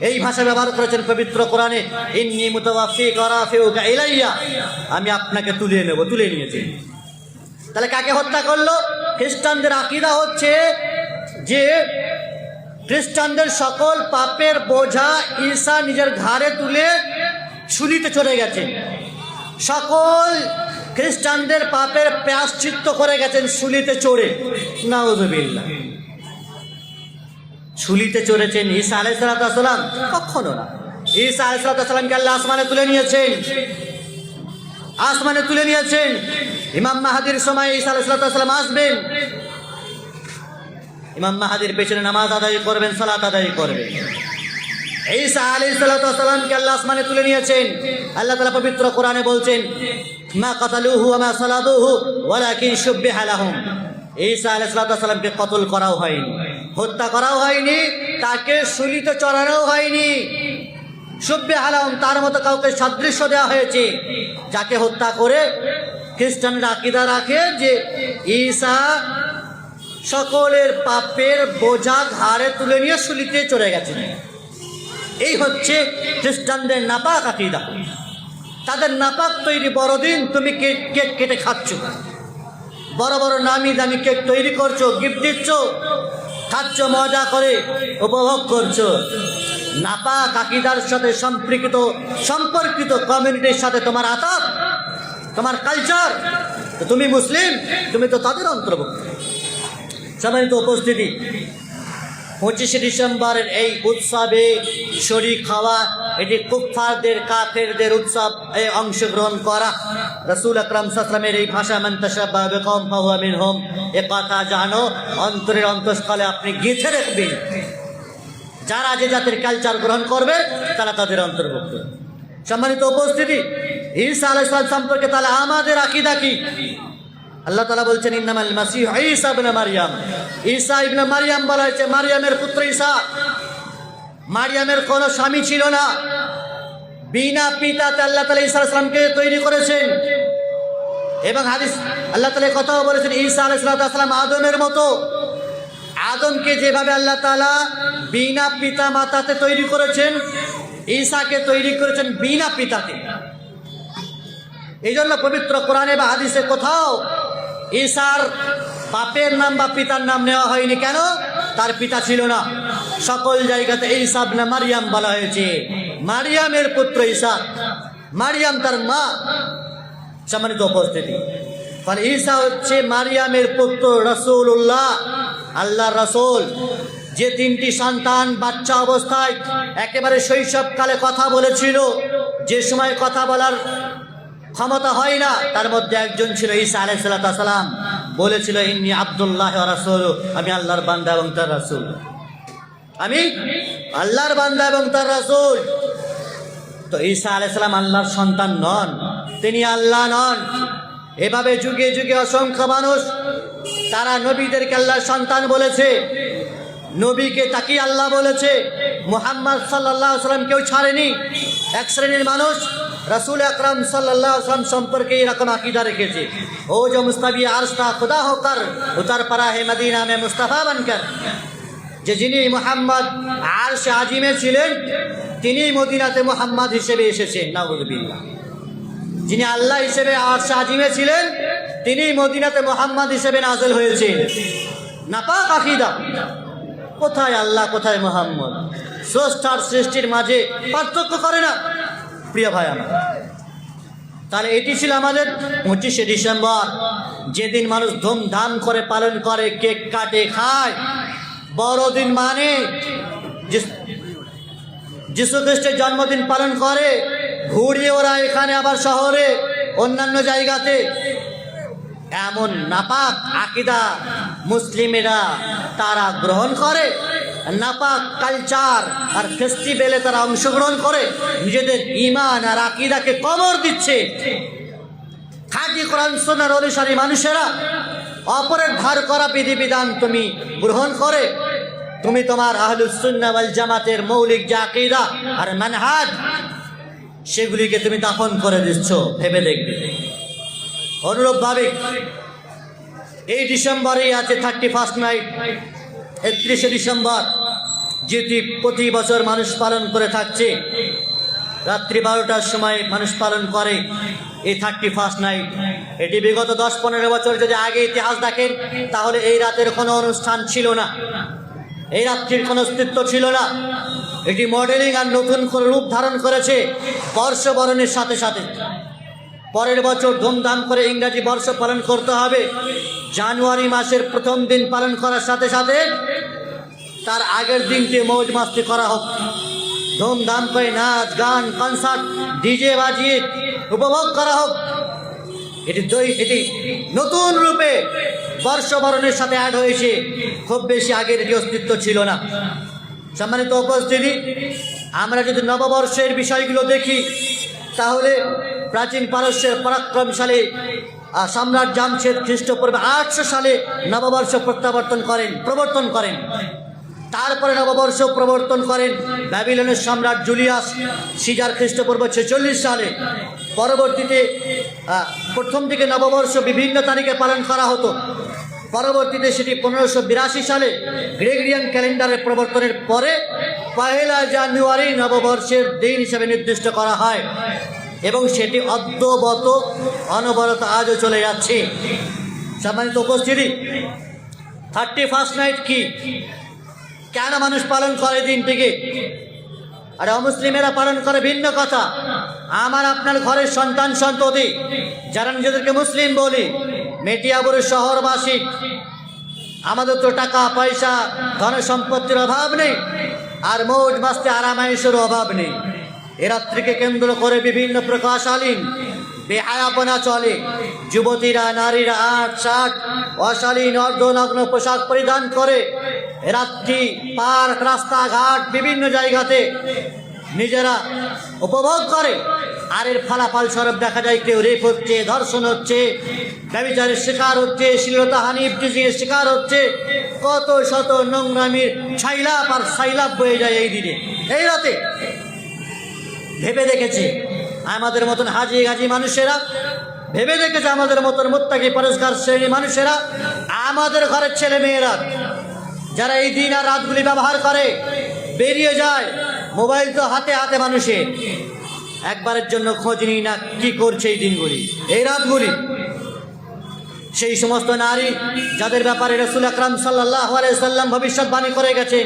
এই ভাষা ব্যবহার করেছেন পবিত্র কোরআনে, ইন্নী মুতাওয়াফিকা ওয়া রাফিউকা ইলাইয়া, আমি আপনাকে তুলে নেব, তুলে নিয়েছেন। তাহলে কাকে হত্যা করলো? খ্রিস্টানদের আকীদা হচ্ছে যে খ্রিস্টানদের সকল পাপের বোঝা ঈসা নিজের ঘাড়ে তুলে শুলিতে চলে গেছেন। সকল খ্রিস্টানদের পাপের প্রায়শ্চিত্ত করে গেছেন শুলিতে চড়ে। নাউযুবিল্লাহ। শুলিতে চড়েছেন ঈসা আলাইহিস সালাম? কখনো না। ঈসা আলাইহিস সালামকে আল্লাহ আসমানে তুলে নিয়েছেন, আসমানে তুলে নিয়েছেন। ইমাম মাহদির সময় ঈসা আলাইহিস সালাম আসবেন, ইমাম মাহদির পেছনে নামাজ আদায় করবেন, সালাত আদায় করবেন। ঈসা আলাইহিস সালামকে আল্লাহ আসমানে তুলে নিয়েছেন। আল্লাহ তাআলা পবিত্র কোরআনে বলছেন মা কাতালুহু ওয়া মা সালাবুহু ওয়ালাকিন শুববিহা লাহুম। ঈসা আলাইহিস সালামকে কতল করাও হয়নি, হত্যা করাও হয়নি, তাকে শুলিতে চড়ানোও হয়নি। শুববিহা লাহুম, তার মতো কাউকে সাদৃশ্য দেওয়া হয়েছে, যাকে হত্যা করে খ্রিস্টানরা আকীদা রাখে যে ঈসা সকলের পাপের বোঝা ঘাড়ে তুলে নিয়ে শুলিতে চড়ে গেছেন। এই হচ্ছে খ্রিস্টানদের নাপাক আকীদা। তাদের নাপাক তৈরি বড়দিন তুমি কেক কেটে খাচ্ছ, বড় বড় নামি দামি কেক তৈরি করছো, গিফট দিচ্ছ, খাচ্ছ, মজা করে উপভোগ করছো। নাপাক আকীদার সাথে সম্পর্কিত কমিউনিটির সাথে তোমার আতাত, তোমার কালচার, তো তুমি মুসলিম, তুমি তো তাদের অন্তর্ভুক্ত। সম্মানিত উপস্থিতি, 25শে ডিসেম্বরের এই উৎসবে শরীক হওয়া, এটি কুফফারদের, কাফেরদের উৎসব, এই অংশগ্রহণ করা। রাসূল আকরাম সাল্লাল্লাহু আলাইহি ওয়াসাল্লামের এই ভাষা মান তাশাব্বাহা বিকওম ফাহুয়া মিনহুম, এ কথা জানো, অন্তরের অন্তঃস্থলে আপনি গেঁথে রাখবেন। যারা যে জাতির কালচার গ্রহণ করবে তারা তাদের অন্তর্ভুক্ত। সম্মানিত উপস্থিতি, ঈসা আলাইহিস সালাম সম্পর্কে তাহলে আমাদের আকীদা কি? আল্লাহ তাআলা বলছেন ইন্নামাল মাসীহু ঈসা ইবনে মারইয়াম। ঈসা ইবনে মারইয়াম বলা হয়েছে, মারইয়ামের পুত্র ঈসা। মারইয়ামের কোনো স্বামী ছিল না, বিনা পিতাতে আল্লাহ তাআলা ঈসা আলাইহিস সালামকে তৈরি করেছেন। এবং হাদিস আল্লাহ তাআলা কথাও বলেছেন ঈসা আলাইহিস সালাম আদমের মতো। আদমকে যেভাবে আল্লাহ তাআলা বিনা পিতা মাতাতে তৈরি করেছেন, ঈসাকে তৈরি করেছেন বিনা পিতাতে। এই জন্য পবিত্র কোরআনে বা হাদিসে কোথাও ঈসার বাপের নাম বা পিতার নাম নেওয়া হয়নি। কেন? তার পিতা ছিল না। সকল জায়গাতে ঈসা ইবনে মারইয়াম বলা হয়েছে, মারইয়ামের পুত্র ঈসা, মারইয়াম তার মা। সম্মানিত উপস্থিতি, ফলে ঈসা হচ্ছে মারইয়ামের পুত্র, রাসূলুল্লাহ, আল্লাহর রাসূল। যে তিনটি সন্তান বাচ্চা অবস্থায় একেবারে শৈশবকালে কথা বলেছিল, যে সময় কথা বলার ক্ষমতা হয় না, তার মধ্যে একজন ছিল ঈসা আলাইহিস সালাম। বলেছিল ইন্নী আব্দুল্লাহ ওয়া রাসূলুহু, আমি আল্লাহর বান্দা এবং তার রাসূল, আমি আল্লাহর বান্দা এবং তার রাসূল। তো ঈসা আলাইহিস সালাম আল্লাহর সন্তান নন, তিনি আল্লাহ নন। এভাবে যুগে যুগে অসংখ্য মানুষ তারা নবীদেরকে আল্লাহর সন্তান বলেছে, নবীকে তাকিয়ে আল্লাহ বলেছে। মুহাম্মদ সাল্লাল্লাহু আলাইহি ওয়াসাল্লাম কেউ ছাড়েনি। এক শ্রেণীর মানুষ रसूल अकरम सल्लल्लाहु अलैहि वसल्लम संपर्क ये रकम अकीदा रखे ओ जो मुस्तफी अर्श का खुदा होकर उतर पड़ा है मदीना में मुस्तफ़ा बनकर যে যিনি মুহাম্মদ আরশ আজিমে ছিলেন তিনি মদিনাতে মুহাম্মদ হিসেবে এসেছেন। নাউযুবিল্লাহ। যিনি আল্লাহ হিসেবে আরশ আজিমে ছিলেন তিনি মদিনাতে মুহাম্মদ হিসেবে নাযিল হয়েছেন। নাপাক আকীদা, কোথায় আল্লাহ কোথায় মুহাম্মদ, স্রষ্টার সৃষ্টির মাঝে পার্থক্য করে না। প্রিয় ভাই আমার, তাহলে এটি ছিল আমাদের 25শে ডিসেম্বর, যেদিন মানুষ ধুমধাম করে পালন করে, কেক কাটে, খায়। বড়দিন মানে যিশু খ্রিস্টের জন্মদিন পালন করে, ঘুরিয়ে ওরা এখানে আবার শহরে অন্যান্য জায়গাতে। এমন নাপাক আকীদা মুসলিমেরা তারা গ্রহণ করে, নাপাক কালচার আর ফেস্টিভ্যালে তারা অংশগ্রহণ করে, নিজেদের ঈমান আর আকীদাকে কবর দিচ্ছে। খাঁটি কোরআন সুন্নাহর অনুসারী মানুষেরা অপরের ধার করা বিধিবিধান তুমি গ্রহণ করে তুমি তোমার আহলুস সুন্নাহ ওয়াল জামাতের মৌলিক যে আকীদা আর মানহাজ সেগুলিকে তুমি দাফন করে দিচ্ছ। ভেবে দেখবে। অনুরূপভাবে এই ডিসেম্বরেই আছে 31st নাইট, 31শে ডিসেম্বর, যেটি প্রতি বছর মানুষ পালন করে থাকছে। রাত্রি 12টার সময় মানুষ পালন করে এই 31st নাইট। এটি বিগত 10-15 বছর যদি আগে ইতিহাস দেখেন, তাহলে এই রাতের কোনো অনুষ্ঠান ছিল না, এই রাত্রির কোনো অস্তিত্ব ছিল না। এটি মডেলিং আর নতুন করে রূপ ধারণ করেছে বর্ষবরণের সাথে সাথে। পরের বছর ধুমধাম করে ইংরাজি বর্ষ পালন করতে হবে। জানুয়ারি মাসের প্রথম দিন পালন করার সাথে সাথে তার আগের দিনটি মৌজ মাস্তি করা হোক, ধুমধাম করে নাচ গান কনসার্ট ডিজে বাজিয়ে উপভোগ করা হোক। এটি নতুন রূপে বর্ষবরণের সাথে অ্যাড হয়েছে, খুব বেশি আগের এটি অস্তিত্ব ছিল না। সম্মানিত উপস্থিতি, আমরা যদি নববর্ষের বিষয়গুলো দেখি, তাহলে প্রাচীন পারস্যের পরাক্রমশালী সম্রাট জামশেদ খ্রিস্টপূর্ব 800 সালে নববর্ষ প্রবর্তন করেন। তারপরে নববর্ষ প্রবর্তন করেন ব্যাবিলনের সম্রাট জুলিয়াস সিজার খ্রিস্টপূর্ব 46 সালে। পরবর্তীতে প্রথম দিকে নববর্ষ বিভিন্ন তারিখে পালন করা হতো। পরবর্তীতে সেটি 1582 সালে গ্রেগরিয়ান ক্যালেন্ডারের প্রবর্তনের পরে 1 জানুয়ারি নববর্ষের দিন হিসেবে নির্দিষ্ট করা হয়, এবং সেটি অদ্যবত অনবরত আজও চলে যাচ্ছে। সম্মানিত উপস্থিতি, 31st নাইট কি, কেন মানুষ পালন করে দিনটিকে? আর অমুসলিমেরা পালন করে ভিন্ন কথা। আমার আপনার ঘরের সন্তান সন্ততি যারা নিজেদেরকে মুসলিম বলি, মেটিয়াবুর শহরবাসী, আমাদের তো টাকা পয়সা ধন সম্পত্তির অভাব নেই, আর মৌজ মাস্তি আরামায়েশের অভাব নেই। এ রাত্রিকে কেন্দ্র করে বিভিন্ন প্রকাশালীন বেহায়াপনা চলে। যুবতীরা নারীরা 8-60 অশালীন অর্ধনগ্ন পোশাক পরিধান করে রাত্রি পার্ক রাস্তাঘাট বিভিন্ন জায়গাতে নিজেরা উপভোগ করে। আর এর ফলাফল স্বরূপ দেখা যায় কেউ রেপ হচ্ছে, ধর্ষণ হচ্ছে, ব্যভিচারের শিকার হচ্ছে, শ্লীলতাহানি ইফটিজিংয়ের শিকার হচ্ছে, কত শত নোংরামির ছাইলাপ আর সাইলাপ বয়ে যায় এই দিনে, এই রাতে। ভেবে দেখেছে আমাদের মতন হাজি গাজি মানুষেরা, ভেবে দেখেছে আমাদের মতন মুত্তাকি পরেশগার শ্রেণী মানুষেরা, আমাদের ঘরের ছেলে মেয়েরা যারা এই দিন আর রাতগুলি ব্যবহার করে, বেরিয়ে যায়, মোবাইল তো হাতে হাতে মানুষের, একবারের জন্য খোঁজ নিই না কি করছে এই দিনগুলি, এই রাতগুলি। সেই সমস্ত নারী যাদের ব্যাপারে রাসূল আকরাম সাল্লাল্লাহু আলাইহি সাল্লাম ভবিষ্যৎবাণী করে গেছেন,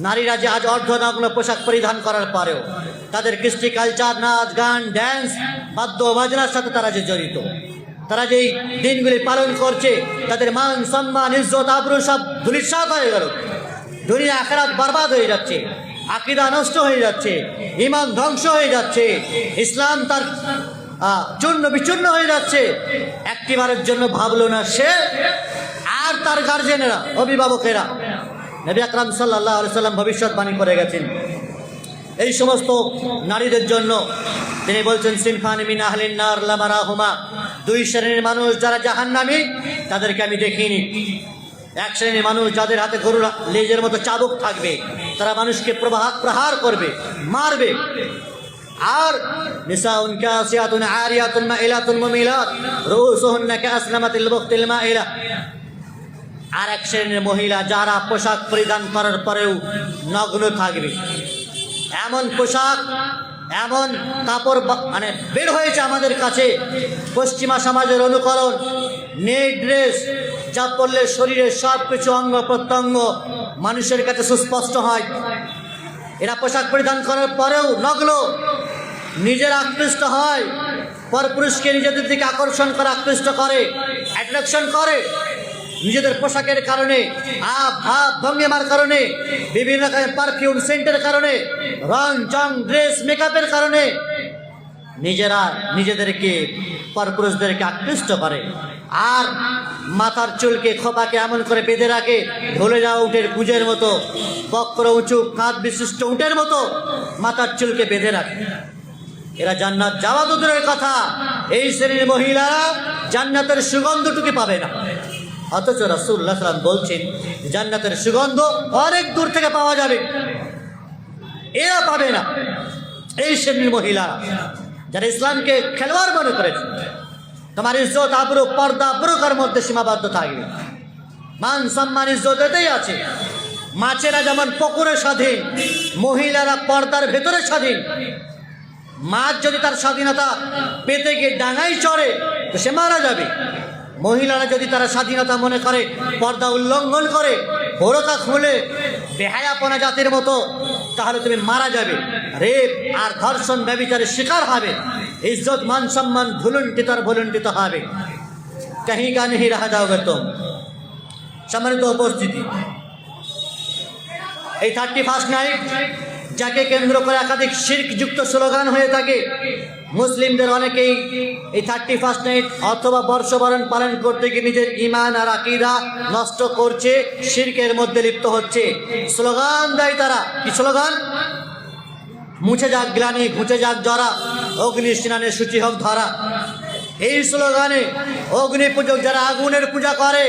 নারীরা যে আজ অর্ধনগ্ন পোশাক পরিধান করার পরেও তাদের কৃষ্টি কালচার, নাচ গান ড্যান্স বাদ্য বাজনার সাথে তারা যে জড়িত, তারা যেই দিনগুলি পালন করছে, তাদের মান সম্মান ইজ্জত আবরু সব ধূলিসাৎ হয়ে গেল। দুনিয়া আখিরাত বরবাদ হয়ে যাচ্ছে, আকীদা নষ্ট হয়ে যাচ্ছে, ঈমান ধ্বংস হয়ে যাচ্ছে, ইসলাম তার চূর্ণ বিচূর্ণ হয়ে যাচ্ছে। একটিবারের জন্য ভাবলো না সে আর তার গার্জেনেরা, অভিভাবকেরা। নবী আকরাম সাল্লাল্লাহু আলাইহি সাল্লাম ভবিষ্যৎবাণী করে গেছেন এই সমস্ত নারীদের জন্য। তিনি বলছেন, সিনফানি মিন আহলিন নার লা মারাহুমা, 2 শ্রেণীর মানুষ যারা জাহান্নামী তাদেরকে আমি দেখিনি। এক শ্রেণীর মানুষ যাদের হাতে গরুর লেজের মতো চাবুক থাকবে, তারা মানুষকে প্রহার করবে, মারবে। আর নিসাউন কাসিয়াতুন আরিয়াতুন মাইলাতুন মুমিলাত রুসুহুন্না কাসলামাতিল বুখতিল মাইলা। আর এক শ্রেণীর মহিলা যারা পোশাক পরিধান করার পরেও নগ্ন থাকবে, এমন পোশাক এমন কাপড় মানে বের হয়েছে আমাদের কাছে পশ্চিমা সমাজের অনুকরণ, নেট ড্রেস, যা পরলে শরীরের সব কিছু অঙ্গ প্রত্যঙ্গ মানুষের কাছে সুস্পষ্ট হয়। এরা পোশাক পরিধান করার পরেও নগ্ন, নিজের আকৃষ্ট হয়, পরপুরুষকে নিজেদের দিকে আকর্ষণ করে, আকৃষ্ট করে, অ্যাট্রাকশন করে। নিজেদের পোশাকের কারণে, ভাব ভঙ্গিমার কারণে, বিভিন্ন রকমের পারফিউম সেন্টের কারণে, রং চং ড্রেস মেকআপের কারণে নিজেরা নিজেদেরকে পরপুরুষদেরকে আকৃষ্ট করে। আর মাথার চুলকে খোপাকে এমন করে বেঁধে রাখে, ঢলে যাওয়া উটের কুজের মতো, বক্র উঁচু কাঁধ বিশিষ্ট উটের মতো মাথার চুলকে বেঁধে রাখে। এরা জান্নাত যাওয়া তো দূরের কথা, এই শ্রেণীর মহিলারা জান্নাতের সুগন্ধটুকু পাবে না। অথচ রাসূলুল্লাহ সাল্লাল্লাহু আলাইহি ওয়াসাল্লাম বলছেন জান্নাতের সুগন্ধ অনেক দূর থেকে পাওয়া যাবে, এরা পাবে না। এই শ্রেণীর মহিলা যারা ইসলামকে খেলোয়াড় মনে করেছে, তোমার ইজ্জত আবরু পর্দা বুরকার মধ্যে সীমাবদ্ধ থাকবে। মান সম্মান ইজ্জত এতেই আছে। মাছেরা যেমন পুকুরে স্বাধীন, মহিলারা পর্দার ভেতরে স্বাধীন। মাছ যদি তার স্বাধীনতা পেতে গিয়ে ডাঙায় চড়ে তো সে মারা যাবে। মহিলারা যদি তারা স্বাধীনতা মনে করে, পর্দা উল্লঙ্ঘন করে, বোরকা খুলে বেহায়াপনা জাতির মতো, তাহলে তুমি মারা যাবে, রেপ আর ধর্ষণ ব্যভিচারের শিকার হবে, ইজ্জত মান সম্মান ভুলুণ্ঠিত হবে। কাহি কা নেহি রাহা যাওগে তুম। সম্মানিত উপস্থিতি, এই 31st নাইট যাকে কেন্দ্র করে একাধিক শিরকযুক্ত স্লোগান হয়ে থাকে, মুসলিমদের অনেকেই এই 31st নাইট অথবা বর্ষবরণ পালন করতে গিয়ে নিজের ঈমান আর আকীদা নষ্ট করছে, শিরকের মধ্যে লিপ্ত হচ্ছে। স্লোগান দেয় তারা, কি স্লোগান? মুছে যাক গ্লানি, ঘুচে যাক জরা, অগ্নি স্নানে সূচি হোক ধরা। এই স্লোগানে অগ্নি পূজক যারা আগুনের পূজা করে,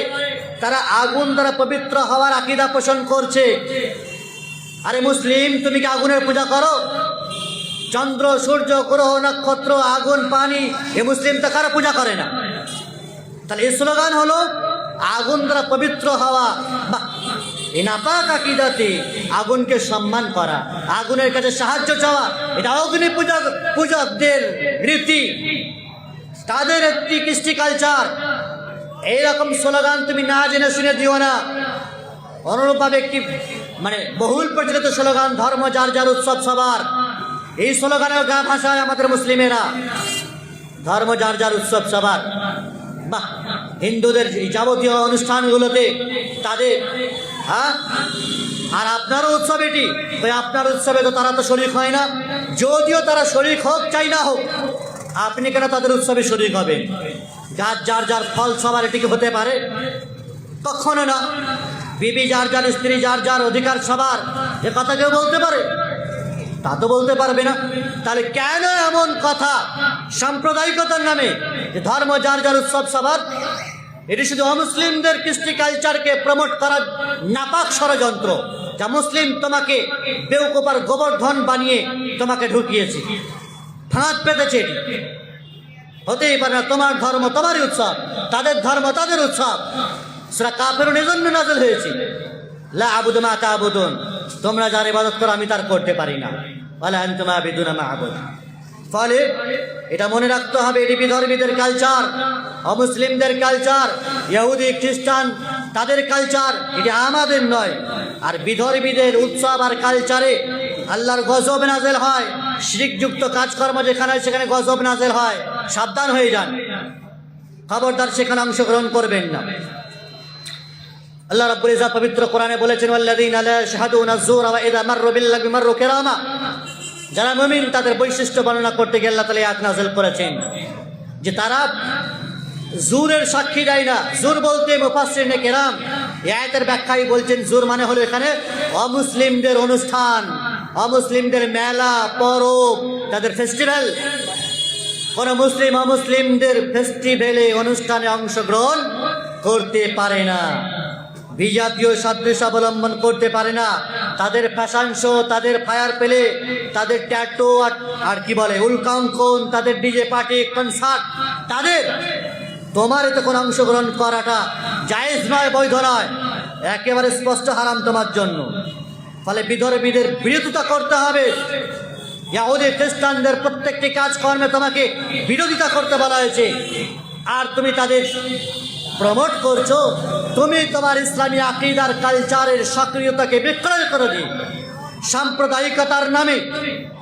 তারা আগুন দ্বারা পবিত্র হওয়ার আকীদা পোষণ করছে। আরে মুসলিম, তুমি কি আগুনের পূজা করো? চন্দ্র, সূর্য, গ্রহ, নক্ষত্র, আগুন, পানি, এ মুসলিম তো কারো পূজা করে না। তাহলে এই স্লোগান হলো আগুন দ্বারা পবিত্র হওয়া, বা এই নাপাক আকীদাতে আগুনকে সম্মান করা, আগুনের কাছে সাহায্য চাওয়া, এটা অগ্নি পূজকদের রীতি, তাদের একটি কৃষ্টি কালচার। এইরকম স্লোগান তুমি না জেনে শুনে দিও না। অনুরূপভাবে একটি বহুল প্রচলিত স্লোগান, ধর্ম যার যার উৎসব সবার। এই স্লোগানের গা ভাষায় আমাদের মুসলিমেরা, ধর্ম যার যার উৎসব সবার। বাহ, হিন্দুদের এই যাবতীয় অনুষ্ঠানগুলোতে তাদের আর আপনারও উৎসব এটি, তাই আপনার উৎসবে তো তারা তো শরীক হয় না। যদিও তারা শরীক হোক চাই না হোক, আপনি কেন তাদের উৎসবে শরীক হবেন? যার যার যার ফল সবার এটিকে হতে পারে? কখনো না। বিবি যার যার, স্ত্রী যার যার, অধিকার সবার, এ কথা কেউ বলতে পারে? তা তো বলতে পারবে না। তাহলে কেন এমন কথা সাম্প্রদায়িকতার নামে যে ধর্ম যার যার উৎসব সবার? এটি শুধু অমুসলিমদের কৃষ্টি কালচারকে প্রমোট করার নাপাক ষড়যন্ত্র, যা মুসলিম তোমাকে বেউকুফার গোবর্ধন বানিয়ে তোমাকে ঢুকিয়েছে, ফাঁদ পেতেছে। এটি হতেই পারে না। তোমার ধর্ম তোমারই উৎসব, তাদের ধর্ম তাদের উৎসব। সূরা কাফিরুন এজন্য নাযিল হয়েছে, লা আবুদু মা তা'বুদুন, তোমরা যার ইবাদত করো আমি তার করতে পারি না, ওয়ালা আনতুম আবিদুনা মা আবুদ। ফলে এটা মনে রাখতে হবে, এটি বিধর্মীদের কালচার, অমুসলিমদের কালচার, ইহুদি খ্রিস্টান তাদের কালচার, এটি আমাদের নয়। আর বিধর্মীদের উৎসব আর কালচারে আল্লাহর গজব নাযিল হয়। শিরকযুক্ত কাজকর্ম যেখানে সেখানে গজব নাযিল হয়। সাবধান হয়ে যান, খবরদার সেখানে অংশগ্রহণ করবেন না। আল্লাহ রাব্বুল ইজ্জত পবিত্র কোরআনে বলেছেন, ওয়াল্লাযীনা লা ইয়াশহাদুনা আয-যুরা ওয়া ইযা মাররু বিল-লাগবি মাররু কিরামা। যারা মুমিন তাদের বৈশিষ্ট্য বর্ণনা করতে গিয়ে আল্লাহ তাআলা আয়াত নাযিল করেছেন যে তারা জুরের সাক্ষী দেয় না। জুর বলতে মুফাসসিরিনে কেরাম এই আয়াতের ব্যাখ্যায় বলছেন, জুর মানে হলো এখানে অমুসলিমদের অনুষ্ঠান, অমুসলিমদের মেলা পরব, তাদের ফেস্টিভ্যাল। কোন মুসলিম অমুসলিমদের ফেস্টিভ্যালে অনুষ্ঠানে অংশগ্রহণ করতে পারে না, বিজাতীয় সাদৃশ্য অবলম্বন করতে পারে না। তাদের ফ্যাশন শো, তাদের ফায়ার প্লে, তাদের ট্যাটু আর কি বলে উল্কাঙ্কন, তাদের ডিজে পার্টি, কনসার্ট, তাদের তোমার এতে কোনো অংশগ্রহণ করাটা জায়েজ নয়, বৈধ নয়, একেবারে স্পষ্ট হারাম তোমার জন্য। ফলে বিধর্মীদের বিরোধিতা করতে হবে। ইহুদি খ্রিস্টানদের প্রত্যেকটি কাজকর্মে তোমাকে বিরোধিতা করতে বলা হয়েছে, আর তুমি তাদের প্রমোট করছো। তুমি তোমার ইসলামী আকীদার কালচারের সক্রিয়তাকে বিক্রয় করে দিয়ে সাম্প্রদায়িকতার নামে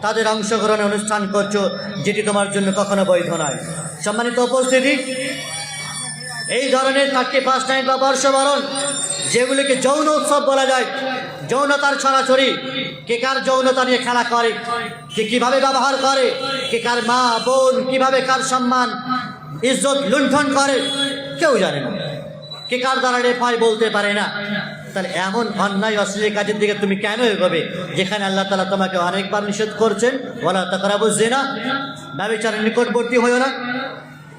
তাদের অংশগ্রহণে অনুষ্ঠান করছো, যেটি তোমার জন্য কখনো বৈধ নয়। সম্মানিত উপস্থিতি, এই ধরনের 31 নাইট বা বর্ষবরণ, যেগুলিকে যৌন উৎসব বলা যায়, যৌনতার ছড়াছড়ি, কে কার যৌনতা নিয়ে খেলা করে, কে কিভাবে ব্যবহার করে, কে কার মা বোন কিভাবে কার সম্মান ইজ্জত লুণ্ঠন করে, কেউ জানে না। কে কার দ্বারা রেফায় বলতে পারে না। তাহলে এমন অন্যায় অশ্লীল কাজের দিকে তুমি কেন এগোবে, যেখানে আল্লাহ তাআলা তোমাকে অনেকবার নিষেধ করছেন, ওয়ালা তাকরাবুজ জিনা, ব্যভিচারের নিকটবর্তী হইও না।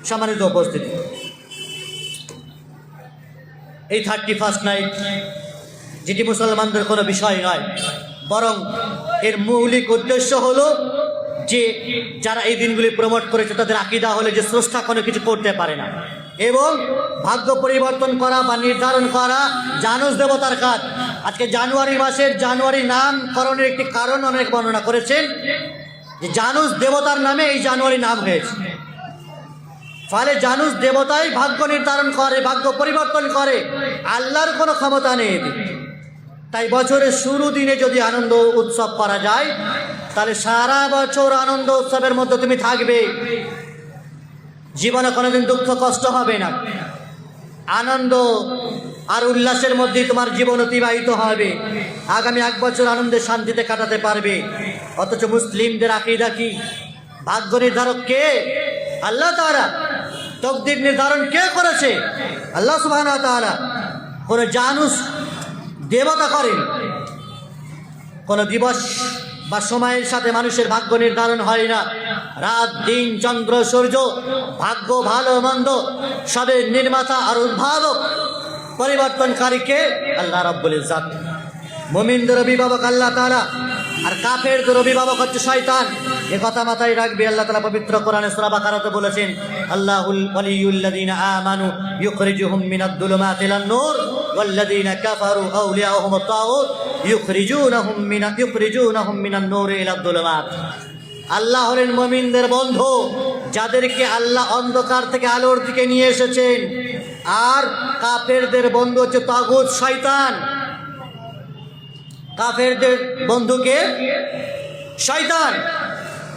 সম্মানিত উপস্থিতি, এই 31 নাইট, যেটি মুসলমানদের কোনো বিষয় নয়, বরং এর মৌলিক উদ্দেশ্য হলো যে যারা এই দিনগুলি প্রমোট করেছে তাদের আকীদা হলে যে স্রষ্টা কোনো কিছু করতে পারে না, এবং ভাগ্য পরিবর্তন করা বা নির্ধারণ করা জানুস দেবতার কাজ। আজকে জানুয়ারি মাসের জানুয়ারি নামকরণের একটি কারণ অনেক বর্ণনা করেছেন, যে জানুস দেবতার নামে এই জানুয়ারি নাম হয়েছে। ফলে জানুস দেবতাই ভাগ্য নির্ধারণ করে, ভাগ্য পরিবর্তন করে, আল্লাহর কোনো ক্ষমতা নেই। তাই বছরের শুরু দিনে যদি আনন্দ উৎসব করা যায়, তাহলে সারা বছর আনন্দ উৎসবের মধ্যে তুমি থাকবে, জীবনে কোনোদিন দুঃখ কষ্ট হবে না, আনন্দ আর উল্লাসের মধ্যেই তোমার জীবন অতিবাহিত হবে, আগামী 1 বছর আনন্দে শান্তিতে কাটাতে পারবে। অথচ মুসলিমদের আকীদা কি? ভাগ্য নির্ধারক কে? আল্লাহ তাআলা। তকদির নির্ধারণ কে করেছে? আল্লাহ সুবহানাহু ওয়া তাআলা। কোন জানুস দেবতা করেন। কোন দিবস বা সময়ের সাথে মানুষের ভাগ্য নির্ধারণ হয় না। রাত দিন চন্দ্র সূর্য, ভাগ্য ভালো মন্দ সবের নির্মাতা আর উদ্ভাবক পরিবর্তনকারীকে আল্লাহ রাব্বুল ইজ্জত। মুমিনদের অভিভাবক আল্লাহ তাআলা, আর কাফেরদের অভিভাবক হচ্ছে শয়তান। এ কথা মাথায় রাখবে। আল্লাহ তাআলা পবিত্র কোরআনে সূরা বাকারাতে বলেছেন, আল্লাহুল ওয়ালিয়ুল্লাযীনা আমানু ইউখরিজুহুম মিনাদ দুলুমাতি ইলান নূর ওয়াল্লাযীনা কাফারু আউলিয়াউহুমুত তাগুত ইউখরিজুনাহুম মিনান নূরি ইলাদ দুলুমাত। আল্লাহ হলেন মুমিনদের বন্ধু, যাদেরকে আল্লাহ অন্ধকার থেকে আলোর দিকে নিয়ে এসেছেন। আর কাফেরদের বন্ধু হচ্ছে তাগুত, শয়তান। কাফেরদের বন্ধুকে শয়তান,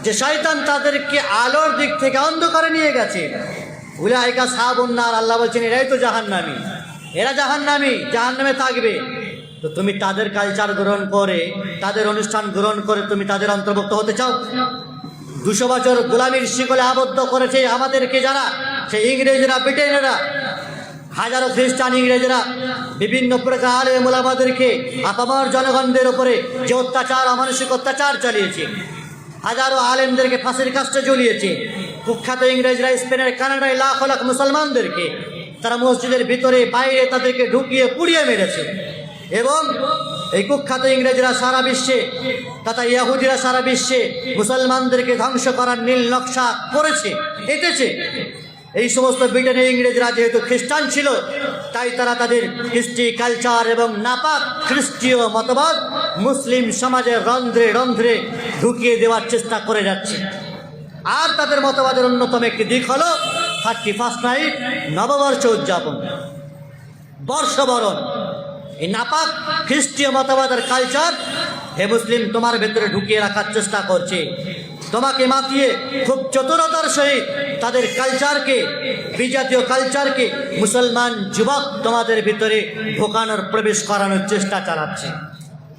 যে শয়তান তাদেরকে আলোর দিক থেকে অন্ধকারে নিয়ে গেছে। উলাইকা আসহাবুন নার, আল্লাহ বলছেন এরাই তো জাহান্নামী, এরা জাহান্নামী, জাহান্নামে থাকবে। তো তুমি তাদের কালচার গ্রহণ করে, তাদের অনুষ্ঠান গ্রহণ করে তুমি তাদের অন্তর্ভুক্ত হতে চাও? 200 বছর গোলামীর শিকলে আবদ্ধ করেছে আমাদেরকে যারা, সেই ইংরেজরা, ব্রিটেনেরা, হাজারো খ্রিস্টান ইংরেজরা বিভিন্ন প্রকার আলেম ওলামাদেরকে আপামর জনগণদের উপরে যে অত্যাচার, অমানসিক অত্যাচার চালিয়েছে, হাজারো আলেমদেরকে ফাঁসির কাস্টে ঝুলিয়েছে। কুখ্যাত ইংরেজরা স্পেনের কানাডায় লাখ লাখ মুসলমানদেরকে তারা মসজিদের ভিতরে বাইরে তাদেরকে ঢুকিয়ে পুড়িয়ে মেরেছে। এবং এই কুখ্যাত ইংরেজরা সারা বিশ্বে তথা ইহুদিরা সারা বিশ্বে মুসলমানদেরকে ধ্বংস করার নীল নকশা করেছে, এঁটেছে। এই সমস্ত ব্রিটেনের ইংরেজরা যেহেতু খ্রিস্টান ছিল, তাই তারা তাদের কৃষ্টি কালচার এবং নাপাক খ্রিস্টীয় মতবাদ মুসলিম সমাজের রন্ধ্রে রন্ধ্রে ঢুকিয়ে দেওয়ার চেষ্টা করে যাচ্ছে। আর তাদের মতবাদের অন্যতম একটি দিক হলো 31 নাইট, নববর্ষ উদযাপন, বর্ষবরণ। এই নাপাক খ্রিস্টীয় মতবাদের কালচার হে মুসলিম তোমার ভেতরে ঢুকিয়ে রাখার চেষ্টা করছে। তোমাকে মাতিয়ে খুব চতুরতার সহিত তাদের কালচারকে, বিজাতীয় কালচারকে মুসলমান যুবক তোমাদের ভিতরে ঢোকানোর, প্রবেশ করানোর চেষ্টা চালাচ্ছে।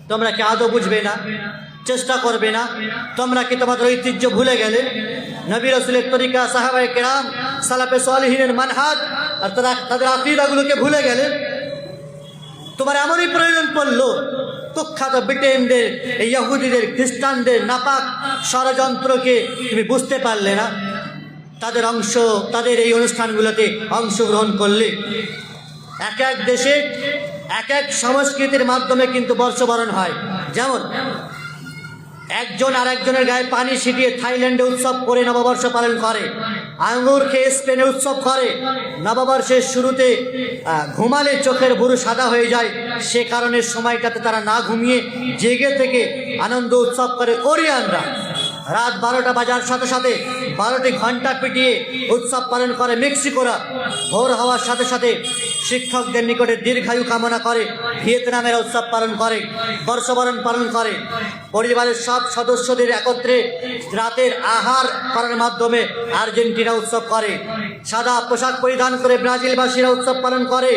তোমরা কি আদৌ বুঝবে না? চেষ্টা করবে না? তোমরা কি তোমাদের ঐতিহ্য ভুলে গেলে? নবী রাসূলের তরিকা, সাহাবায়ে কেরাম, সালাফে সালেহিনের মানহাজ আর তাদের আকীদাগুলোকে ভুলে গেলে? তোমার এমনই প্রয়োজন পড়লো কুখ্যাত ব্রিটেনদের, এই ইহুদিদের, খ্রিস্টানদের নাপাক ষড়যন্ত্রকে তুমি বুঝতে পারলে না? তাদের তাদের এই অনুষ্ঠানগুলোতে অংশগ্রহণ করলে। এক এক দেশে এক এক সংস্কৃতির মাধ্যমে কিন্তু বর্ষবরণ হয়। যেমন একজন আর একজনের গায়ে পানি ছিটিয়ে থাইল্যান্ডে উৎসব করে নববর্ষ পালন করে, আঙ্গুর খেয়ে স্পেনে উৎসব করে। নববর্ষের শুরুতে ঘুমালে চোখের ভুরু সাদা হয়ে যায়, সে কারণে সময়টাতে তারা না ঘুমিয়ে জেগে থেকে আনন্দ উৎসব করে কোরিয়ানরা। রাত 12টা বাজার সাথে সাথে 12টি ঘন্টা পিটিয়ে উৎসব পালন করে মেক্সিকোরা। ভোর হওয়ার সাথে সাথে শিক্ষকদের নিকটে দীর্ঘায়ু কামনা করে ভিয়েতনামের উৎসব পালন করে, বর্ষবরণ পালন করে। পরিবারের সব সদস্যদের একত্রে রাতের আহার করার মাধ্যমে আর্জেন্টিনা উৎসব করে। সাদা পোশাক পরিধান করে ব্রাজিলবাসীরা উৎসব পালন করে।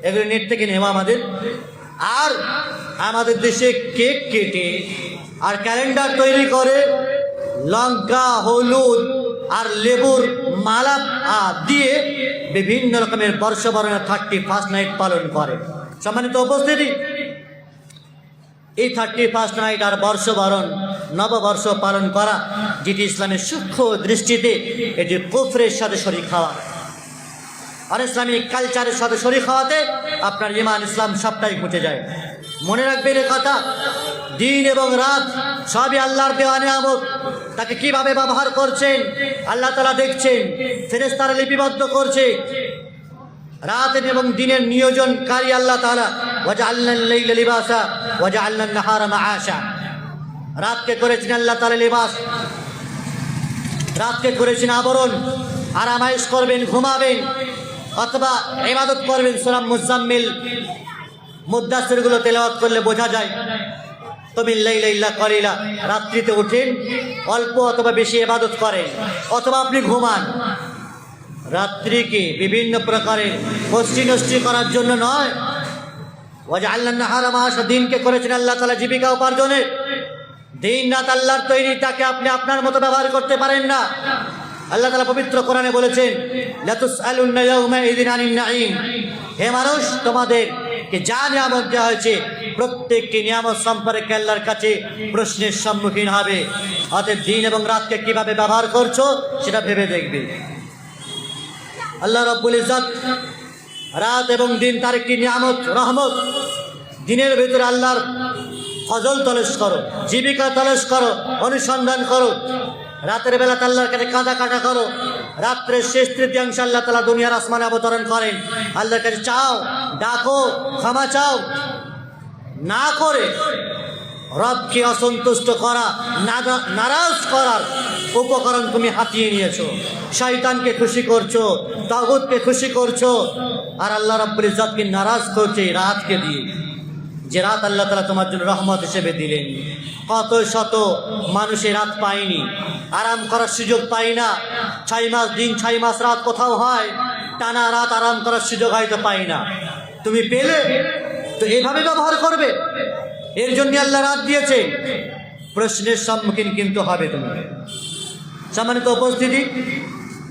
এগুলো নেট থেকে নেওয়া আমাদের। আর আমাদের দেশে কেক কেটে আর ক্যালেন্ডার তৈরি করে লঙ্কা, হলুদ আর লেবুর মালা দিয়ে বিভিন্ন রকমের বর্ষবরণের 31st নাইট পালন করে। সম্মানিত উপস্থিতি, এই 31st নাইট আর বর্ষবরণ নববর্ষ পালন করা, যেটি ইসলামের সূক্ষ্ম দৃষ্টিতে এটি কুফরের সাথে শরীক খাওয়া। আর ইসলামিক কালচারের সাথে শরীক হওয়াতে আপনার ঈমান ইসলাম সবটাই মুছে যায়। মনে রাখবেন এই কথা, দিন এবং রাত সবই আল্লাহর দেওয়া নিয়ামত। তাকে কিভাবে ব্যবহার করছেন আল্লাহ তাআলা দেখছেন, ফেরেশতারা লিপিবদ্ধ করছে। রাত এবং দিনের নিয়োজনকারী আল্লাহ তাআলা। ওয়াজআলনাল লাইলা লিবাসা ওয়াজআলনান নাহারা মাআশা। রাতকে করেছেন আল্লাহ তাআলা লিবাস, রাতকে করেছেন আবরণ। আরামাইশ করবেন, ঘুমাবেন অথবা ইবাদত করবেন। সূরা মুজাম্মিল মুদ্দাসসিরগুলো তেলাওয়াত করলে বোঝা যায় তুমি লাইলা ইল্লা কলিলা, রাত্রিতে ওঠেন অল্প অথবা বেশি ইবাদত করেন, অথবা আপনি ঘুমান। রাত্রিকে বিভিন্ন প্রকারের কষ্টি নষ্টি করার জন্য নয়। ওয়াজআলনান নাহারা মাআশা, দিনকে করেছেন আল্লাহ তাআলা জীবিকা উপার্জনের। দিন রাত আল্লাহর তৈরি, তাকে আপনি আপনার মতো ব্যবহার করতে পারেন না। আল্লাহ তাআলা পবিত্র কোরআনে বলেছেন লা তুসআলুন্না ইয়াউমাইযিন আনিন নাঈম। হে মানুষ, তোমাদেরকে যা নিয়ামত দেওয়া হয়েছে প্রত্যেকটি নিয়ামত সম্পর্কে আল্লাহর কাছে প্রশ্নের সম্মুখীন হবে। অতএব দিন এবং রাতকে কিভাবে ব্যবহার করছো সেটা ভেবে দেখবে। আল্লাহ রাব্বুল ইজ্জত রাত এবং দিন তার একটি নিয়ামত, রহমত। দিনের ভিতরে আল্লাহর ফজল তলাশ করো, জীবিকা তলাশ করো, অনুসন্ধান করো। রাতের বেলা আল্লাহর কাছে কাঁদা কাটা করো। রাত্রের শেষ তৃতীয়াংশ আল্লাহ তাআলা দুনিয়ার আসমানে অবতরণ করেন। আল্লাহর কাছে চাও, ডাকো, ক্ষমা চাও। না করে রবকে অসন্তুষ্ট করা, নারাজ করার উপকরণ তুমি হাতিয়ে নিয়েছো। শয়তানকে খুশি করছো, তাগুতকে খুশি করছো, আর আল্লাহ রাব্বুল ইজ্জতকে নারাজ করছে রাতকে দিয়ে, যে রাত আল্লাহ তাআলা তোমার জন্য রহমত হিসেবে দিলেন। কত শত মানুষের রাত পায়নি, আরাম করার সুযোগ পাই না। 6 মাস দিন 6 মাস রাত কোথাও হয়, টানা রাত আরাম করার সুযোগ হয়তো পাই না। তুমি পেলে তো এইভাবে ব্যবহার করবে। এর জন্য আল্লাহ রাত দিয়েছে, প্রশ্নের সম্মুখীন কিন্তু হবে তুমি। সম্মানিত উপস্থিতি,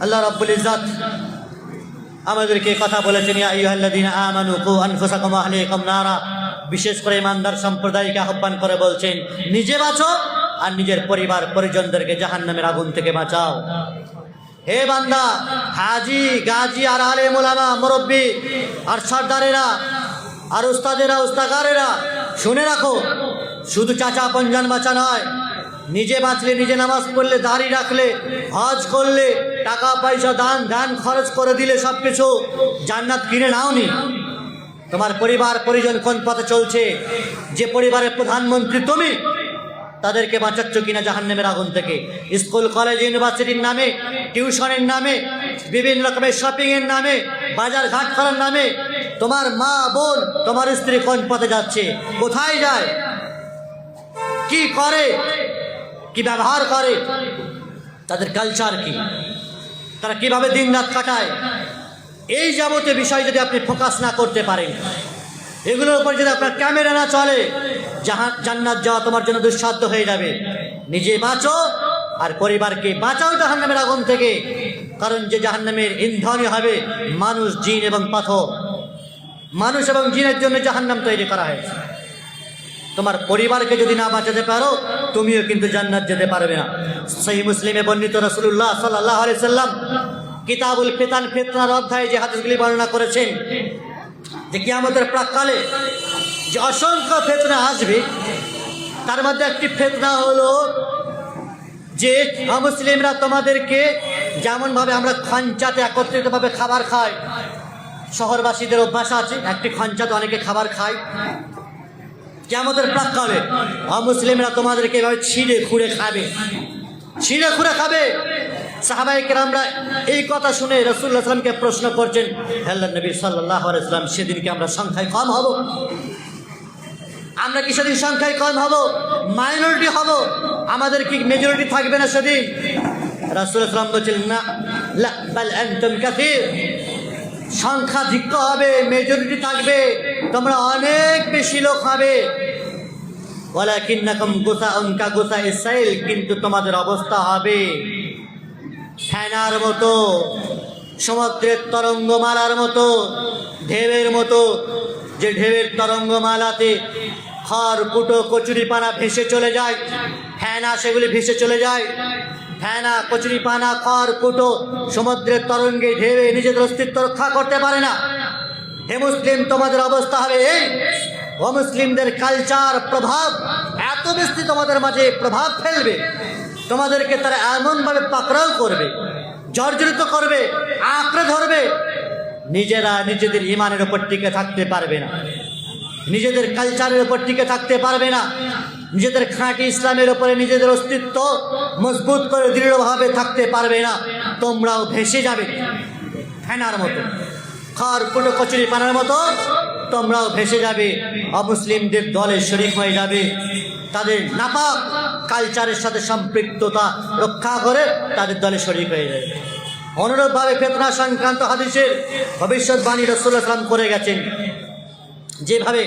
আল্লাহ রাব্বুল ইজ্জত আমাদেরকে কথা বলেছেন ইয়া আইয়ুহাল্লাযীনা আমানু কু আনফুসাকুম ওয়া আহলিকুম নারা। বিশেষ করে ইমানদার সম্প্রদায়কে আহ্বান করে বলছেন, নিজে বাঁচো আর নিজের পরিবার পরিজনদেরকে জাহান্নামের আগুন থেকে বাঁচাও। হে বান্দা, হাজি গাজী আর আলেম ওলামা, মুরব্বী আর সর্দারেরা আর উস্তাদেরা, উস্তাগারেরা, শুনে রাখো, শুধু চাচা পঞ্জান বাঁচা নয়। নিজে বাঁচলে, নিজে নামাজ পড়লে, দাড়ি রাখলে, হজ করলে, টাকা পয়সা দান ধ্যান খরচ করে দিলে সব কিছু জান্নাত কিনে নাওনি। তোমার পরিবার পরিজন কোন পথে চলছে, যে পরিবারের প্রধানমন্ত্রী তুমি, তাদেরকে বাঁচাচ্ছ কিনা জাহান্নামের আগুন থেকে? স্কুল কলেজ ইউনিভার্সিটির নামে, টিউশনের নামে, বিভিন্ন রকমের শপিংয়ের নামে, বাজার ঘাট করার নামে তোমার মা বোন, তোমার স্ত্রী কোন পথে যাচ্ছে, কোথায় যায়, কি করে, কি ব্যবহার করে, তাদের কালচার কি, তারা কিভাবে দিন রাত কাটায়, এই যাবতীয় বিষয় যদি আপনি ফোকাস না করতে পারেন, এগুলোর উপর যদি আপনার ক্যামেরা না চলে, জান্নাত যাওয়া তোমার জন্য দুঃসাধ্য হয়ে যাবে। নিজে বাঁচো আর পরিবারকে বাঁচাও জাহান্নামের আগুন থেকে। কারণ যে জাহান্নামের ইন্ধনই হবে মানুষ, জিন এবং পাথর। মানুষ এবং জিনের জন্য জাহান্নাম তৈরি করা হয়েছে। তোমার পরিবারকে যদি না বাঁচাতে পারো, তুমিও কিন্তু জান্নাত যেতে পারবে না। সহিহ মুসলিমে বর্ণিত রাসূলুল্লাহ সাল্লাল্লাহু আলাইহি সাল্লাম কিতাবুল ফিতান, ফিতনার অধ্যায়ে যে হাদিসগুলি বর্ণনা করেছেন, যে কিয়ামতের প্রাক্কালে যে অসংখ্য ফিতনা আসবে, তার মধ্যে একটি ফিতনা হলো যে মুসলিমরা তোমাদেরকে, যেমনভাবে আমরা খঞ্চাতে একত্রিতভাবে খাবার খাই, শহরবাসীদের অভ্যাস আছে একটি খঞ্চাতে অনেকে খাবার খায়, কিয়ামতের প্রাক্কালে মুসলিমরা তোমাদেরকে এভাবে ছিঁড়ে খুঁড়ে খাবে। ছিঁড়ে খুঁড়ে খাবে। সাহাবায়ে কেরামরা এই কথা শুনে রাসূলুল্লাহ সাল্লামকে প্রশ্ন করছেন, হে আল্লাহর নবী সাল্লাল্লাহু আলাইহি ওয়াসাল্লাম, সেদিন কি আমরা সংখ্যায় কম হব? আমরা কি সেদিন সংখ্যায় কম হব? মাইনরিটি হব? আমাদের কি মেজরিটি থাকবে না সেদিন? রাসূলুল্লাহ সাল্লাম বলছেন, না, লা বাল আনতুম কাসীর। সংখ্যাধিক্য হবে, মেজরিটি থাকবে, তোমরা অনেক বেশি লোক হবে। ওয়ালাকিন্নাকুম গুসাউন কাগুসাইস সাইল, কিন্তু তোমাদের অবস্থা হবে ফেনার মতো, সমুদ্রের তরঙ্গমালার মতো, ঢেউয়ের মতো। যে ঢেউয়ের তরঙ্গমালাতে খড় কুটো কচুরিপানা ভেসে চলে যায়, ফেনা সেগুলি ভেসে চলে যায়। ফেনা কচুরিপানা খড় কুটো সমুদ্রের তরঙ্গে ঢেউয়ে নিজেদের অস্তিত্ব রক্ষা করতে পারে না। হে মুসলিম, তোমাদের অবস্থা হবে এই। অমুসলিমদের কালচার প্রভাব এত বেশি তোমাদের মাঝে প্রভাব ফেলবে, তোমাদেরকে তারা এমনভাবে পাকড়াও করবে, জর্জরিত করবে, আঁকড়ে ধরবে, নিজেরা নিজেদের ইমানের উপর টিকে থাকতে পারবে না, নিজেদের কালচারের উপর টিকে থাকতে পারবে না, নিজেদের খাঁটি ইসলামের উপরে নিজেদের অস্তিত্ব মজবুত করে দৃঢ়ভাবে থাকতে পারবে না। তোমরাও ভেসে যাবে ফেনার মতো, খড় কুটো কচুরি পানার মতো তোমরাও ভেসে যাবে, অমুসলিমদের দলে শরীক হয়ে যাবে, তাদের নাপাক কালচারের সাথে সম্পৃক্ততা রক্ষা করে তাদের দলে শরীক হয়ে যাবে। অনুরূপভাবে ফিতনা সংক্রান্ত হাদিসের ভবিষ্যৎবাণী রাসূলুল্লাহ সাল্লাল্লাহু আলাইহি ওয়াসাল্লাম করে গেছেন, যেভাবে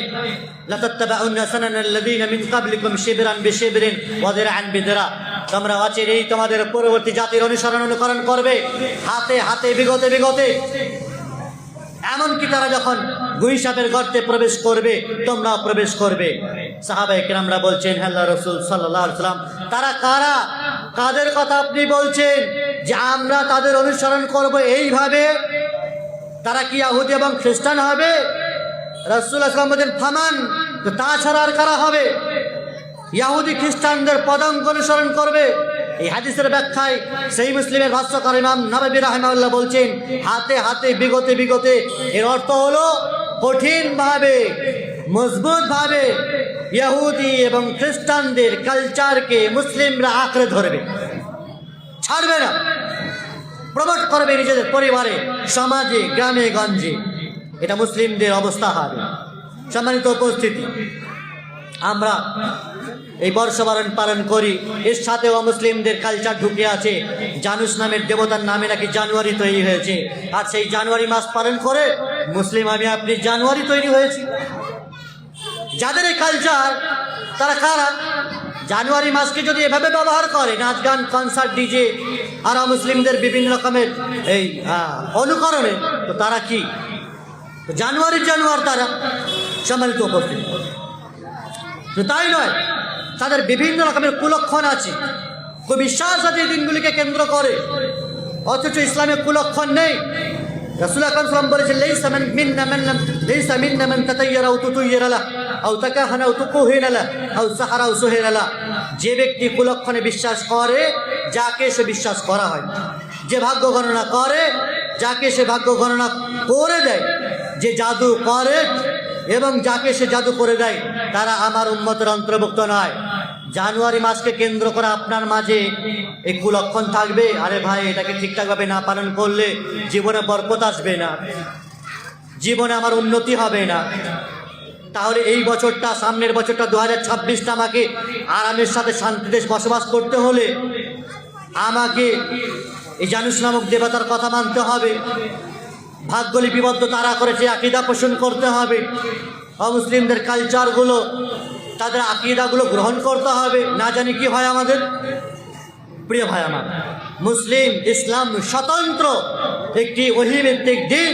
লাতাত্তাবাউন্না সানানাল্লাযীনা মিন ক্বাবলিকুম শিবরান বিশিবরিন ওয়া দিরআন বিদিরা, তোমরা অচিরেই তোমাদের পরবর্তী জাতির অনুকরণ করবে, হাতে হাতে বিগতে বিগতে। এমনকি তারা যখন গুইসাপের গর্তে প্রবেশ করবে, তোমরাও প্রবেশ করবে। সাহাবায়ে কেরামরা বলছেন, হে আল্লাহর রাসূল সাল্লাল্লাহু আলাইহি ওয়াসাল্লাম, তারা কারা? কাদের কথা আপনি বলছেন যে আমরা তাদের অনুসরণ করব এইভাবে? তারা কি ইহুদি এবং খ্রিস্টান হবে? রাসূলুল্লাহ সাল্লাল্লাহু আলাইহি ওয়াসাল্লাম বলেন, থামান, তো তাছাড়া আর কারা হবে? ইহুদি খ্রিস্টানদের পদাঙ্ক অনুসরণ করবে। এই হাদিসের ব্যাখ্যায় সেই মুসলিমের ভাষ্যকার ইমাম নববী রাহিমাহুল্লাহ বলছেন, হাতে হাতে বিগতে বিগতে, এর অর্থ হলো কঠিনভাবে মজবুতভাবে ইহুদি এবং খ্রিস্টানদের কালচারকে মুসলিমরা আঁকড়ে ধরবে, ছাড়বে না, প্রমোট করবে নিজেদের পরিবারে, সমাজে, গ্রামে গঞ্জে। এটা মুসলিমদের অবস্থা হবে। সম্মানিত উপস্থিতি, আমরা এই বর্ষবরণ পালন করি, এর সাথেও মুসলিমদের কালচার ঢুকে আছে। জানুস নামের দেবতার নামে নাকি জানুয়ারি তৈরি হয়েছে, আর সেই জানুয়ারি মাস পালন করে মুসলিম আমি আপনি জানুয়ারি তৈরি হয়েছি। যাদের এই কালচার, তারা কারা? জানুয়ারি মাসকে যদি এভাবে ব্যবহার করে, নাচ গান কনসার্ট ডিজে আর মুসলিমদের বিভিন্ন রকমের এই অনুকরণে, তো তারা কি জানুয়ারি তারা? সম্মানিত উপস্থিতি, তাই নয়, তাদের বিভিন্ন রকমের কুলক্ষণ আছে, বিশ্বাস আছে এই দিনগুলিকে কেন্দ্র করে, অথচ ইসলামের কুলক্ষণ নেই। রাসূলুল্লাহ সাল্লাল্লাহু আলাইহি ওয়াসাল্লাম বলেছেন, লাইসা মিন্না মান তাতায়্যারা আও তুতায়্যারা লাহু আও তাকাহানা আও তুকুহিনা লাহু আও সাহারা আও সুহিরা লাহু। যে ব্যক্তি কুলক্ষণে বিশ্বাস করে, যাকে সে বিশ্বাস করা হয়, যে ভাগ্য গণনা করে, যাকে সে ভাগ্য গণনা করে দেয়, যে জাদু করে এবং যাকে সে জাদু করে দেয়, তারা আমার উম্মতের অন্তর্ভুক্ত নয়। জানুয়ারি মাসকে কেন্দ্র করে আপনার মাঝে এই কুলক্ষণ থাকবে, আরে ভাই এটাকে ঠিকঠাকভাবে না পালন করলে জীবনে বরকত আসবে না, জীবনে আমার উন্নতি হবে না। তাহলে এই বছরটা, সামনের বছরটা 2026টা আমাকে আরামের সাথে শান্তিতে বসবাস করতে হলে আমাকে এই জানুস নামক দেবতার কথা মানতে হবে, ভাগ্য লিপিবদ্ধ তারা করেছে আকীদা পোষণ করতে হবে, অমুসলিমদের কালচারগুলো, তাদের আকীদাগুলো গ্রহণ করতে হবে। না জানি কি হয় আমাদের। প্রিয় ভাই আমার, মুসলিম ইসলাম স্বতন্ত্র একটি ওহীভিত্তিক দিন,